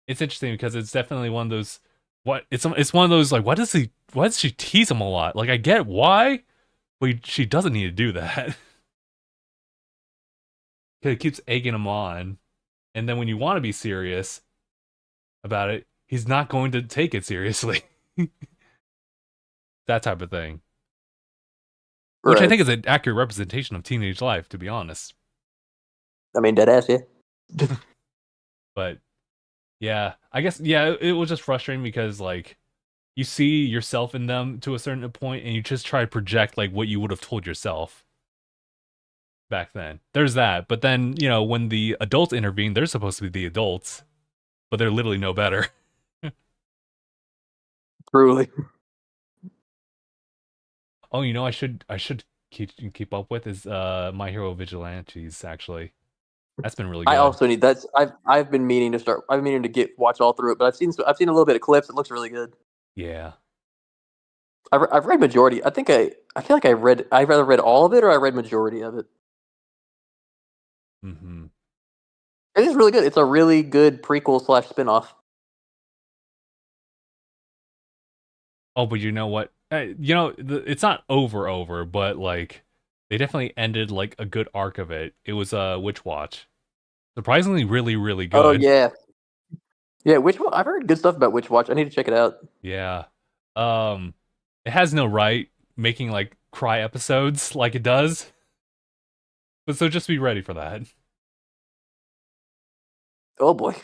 it's interesting because it's definitely one of those it's one of those like why does she tease him a lot? Like I get why, but she doesn't need to do that. Cuz it keeps egging him on. And then when you want to be serious about it, he's not going to take it seriously. That type of thing. Which I right. think is an accurate representation of teenage life, to be honest. I mean, dead ass, yeah. But yeah, I guess yeah, it was just frustrating because like you see yourself in them to a certain point, and you just try to project like what you would have told yourself back then. There's that, but then when the adults intervene, they're supposed to be the adults, but they're literally no better. Truly. Oh, I should keep up with is My Hero Vigilantes actually. That's been really I good. also need that's I've been meaning to start. I've been meaning to watch all through it, but I've seen a little bit of clips. It looks really good. Yeah. I've read majority. I feel like I either read all of it or I read majority of it. Hmm. It is really good. It's a really good prequel slash spinoff. Oh, but you know what? It's not over, but like they definitely ended like a good arc of it. It was Witch Watch. Surprisingly, really, really Oh good. yeah, yeah. I've heard good stuff about Witch Watch. I need to check it out. Yeah. Um, it has no right making like cry episodes like it does, but so just be ready for that. Oh boy.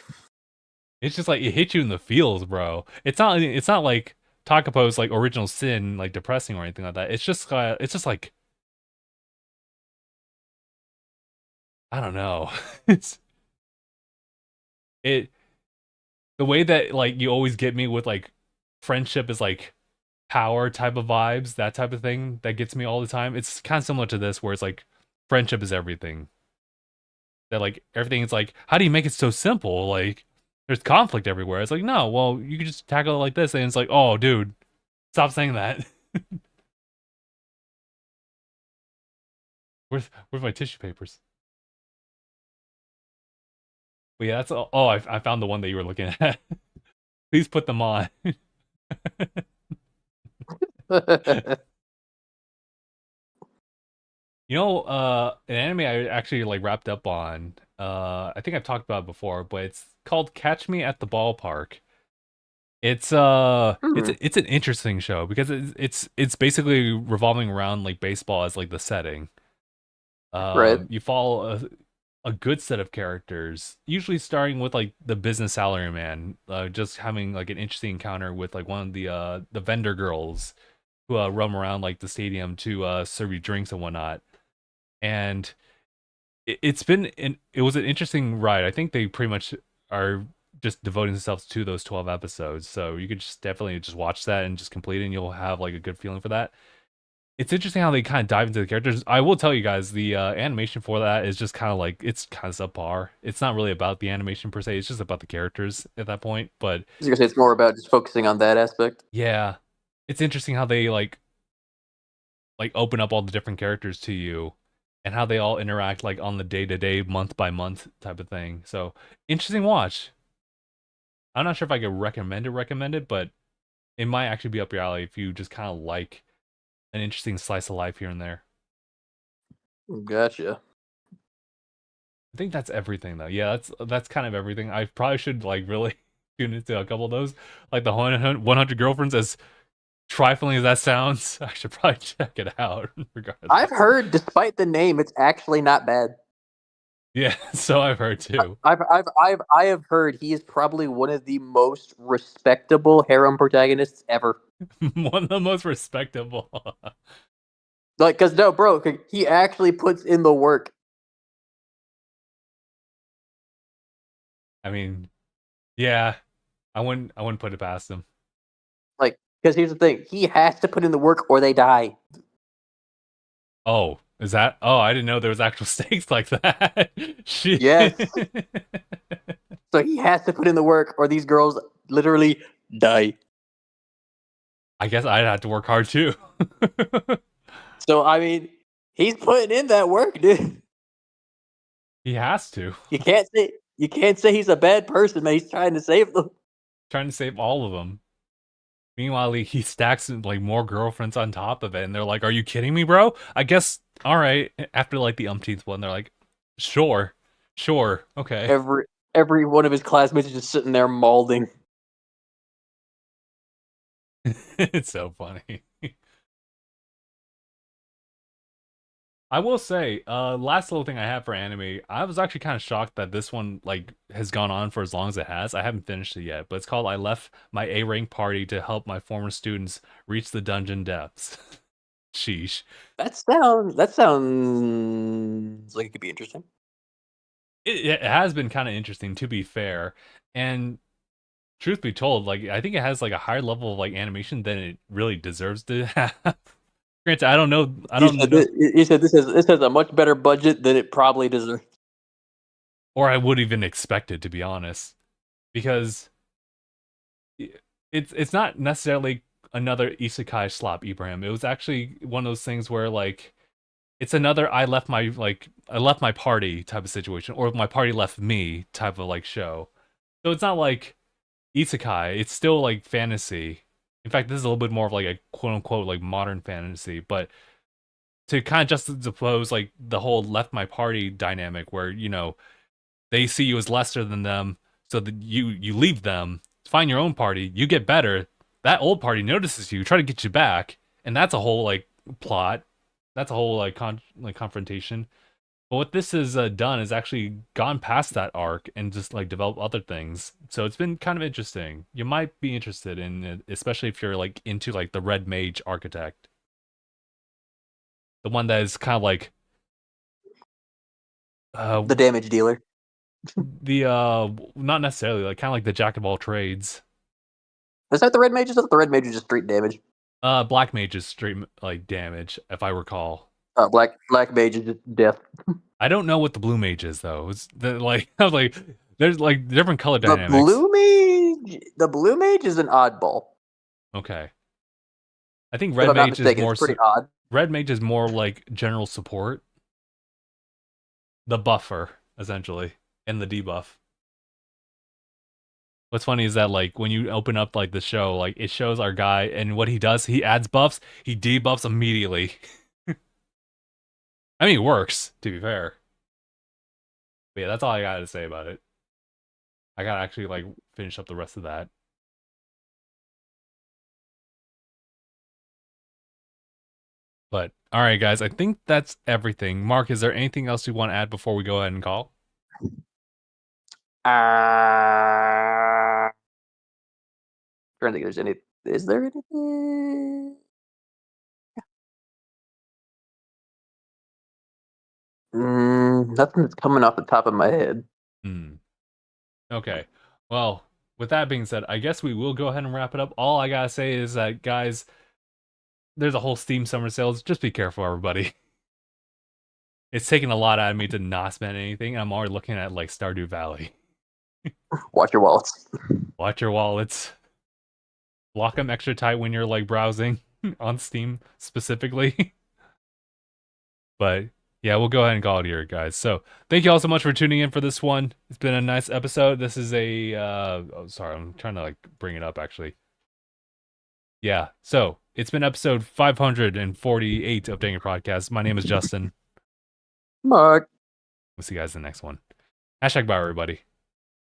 It's just like it hits you in the feels, bro. It's not like Takapo's like original sin like depressing or anything like that. It's just like I don't know. It's it the way that like you always get me with like friendship is like power type of vibes, that type of thing that gets me all the time. It's kind of similar to this where it's like friendship is everything. That like everything is like, how do you make it so simple? Like there's conflict everywhere. It's like, no, well, you can just tackle it like this, and it's like, oh, dude, stop saying that. Where's my tissue papers? But yeah, that's all. Oh, I found the one that you were looking at. Please put them on. An anime I actually like wrapped up on. I think I've talked about it before, but it's called Catch Me at the Ballpark. It's Hmm. it's an interesting show because it's basically revolving around like baseball as like the setting. Right. You follow a good set of characters, usually starting with like the business salaryman, just having like an interesting encounter with like one of the vendor girls who roam around like the stadium to serve you drinks and whatnot. And it was an interesting ride. I think they pretty much are just devoting themselves to those 12 episodes. So you could just definitely just watch that and just complete it and you'll have like a good feeling for that. It's interesting how they kind of dive into the characters. I will tell you guys the animation for that is just kind of like it's kind of subpar. It's not really about the animation per se. It's just about the characters at that point. But I was gonna say it's more about just focusing on that aspect. yeah, it's interesting how they like open up all the different characters to you and how they all interact like on the day-to-day month by month type of thing. So interesting watch. I'm not sure if I could recommend it, but it might actually be up your alley if you just kind of like an interesting slice of life here and there. Gotcha. I think that's everything though. Yeah, that's kind of everything. I probably should like really tune into a couple of those, like the 100 girlfriends. As trifling as that sounds, I should probably check it out I've regardless. heard, despite the name, it's actually not bad. Yeah, so I've heard too. I have heard he is probably one of the most respectable harem protagonists ever. One of the most respectable. Like, cause no, bro, he actually puts in the work. I mean, yeah, I wouldn't put it past him. Like, cause here's the thing, he has to put in the work or they die. Oh, Is that? Oh, I didn't know there was actual stakes like that. Shit. Yes. So he has to put in the work, or these girls literally die. I guess I'd have to work hard too. So I mean, he's putting in that work, dude. He has to. You can't say he's a bad person, man. He's trying to save them. Trying to save all of them. Meanwhile, he stacks like more girlfriends on top of it, and they're like, "Are you kidding me, bro?" I guess. All right. After like the umpteenth one, they're like, "Sure, sure, okay." Every one of his classmates is just sitting there mauling. It's so funny. I will say, last little thing I have for anime, I was actually kind of shocked that this one like has gone on for as long as it has. I haven't finished it yet, but it's called "I Left My A Rank Party to Help My Former Students Reach the Dungeon Depths." Sheesh. That sounds like it could be interesting. It has been kind of interesting, to be fair, and truth be told, like I think it has like a higher level of like animation than it really deserves to have. Granted, I don't know. I You don't said, know. you said this has a much better budget than it probably deserves. Or I would even expect it, to be honest, because it's not necessarily another isekai slap Ibrahim. It was actually one of those things where like it's another I left my party type of situation, or my party left me type of like show. So it's not like isekai. It's still like fantasy. In fact, this is a little bit more of like a quote unquote like modern fantasy, but to kind of juxtapose like the whole left my party dynamic where, you know, they see you as lesser than them, so that you leave them, find your own party, you get better. That old party notices you, try to get you back, and that's a whole like plot. That's a whole like confrontation. But what this has done is actually gone past that arc and just like develop other things. So it's been kind of interesting. You might be interested in it, especially if you're like into like the Red Mage Architect, the one that is kind of like The damage dealer. the not necessarily like kind of like the jack of all trades. Is that the red mage? Is that the red mage is just street damage? Black Mage is straight like damage, if I recall. Black mage is just death. I don't know what the Blue Mage is though. It's the like I was like, there's like different color The dynamics. blue mage is an oddball. Okay, I think If Red I'm not Mage is mistaken, more it's pretty odd. Red Mage is more like general support, the buffer essentially, and the debuff. What's funny is that like when you open up like the show, like it shows our guy and what he does, he adds buffs, he debuffs immediately. I mean, it works, to be fair. But yeah, that's all I got to say about it. I gotta actually like finish up the rest of that. But all right, guys, I think that's everything. Mark, is there anything else you want to add before we go ahead and call? Trying to think if there's any. Is there anything? Nothing that's coming off the top of my head. Okay. Well, with that being said, I guess we will go ahead and wrap it up. All I gotta say is that, guys, there's a whole Steam summer sales. Just be careful, everybody. It's taking a lot out of me to not spend anything. I'm already looking at like Stardew Valley. Watch your wallets. Watch your wallets. Lock them extra tight when you're like browsing on Steam specifically. But yeah, we'll go ahead and call it here, guys. So thank you all so much for tuning in for this one. It's been a nice episode. This is a oh, sorry, I'm trying to like bring it up actually. Yeah, so it's been episode 548 of DangIT Prodcast. My name is Justin. Mark. We'll see you guys in the next one. Hashtag bye, everybody.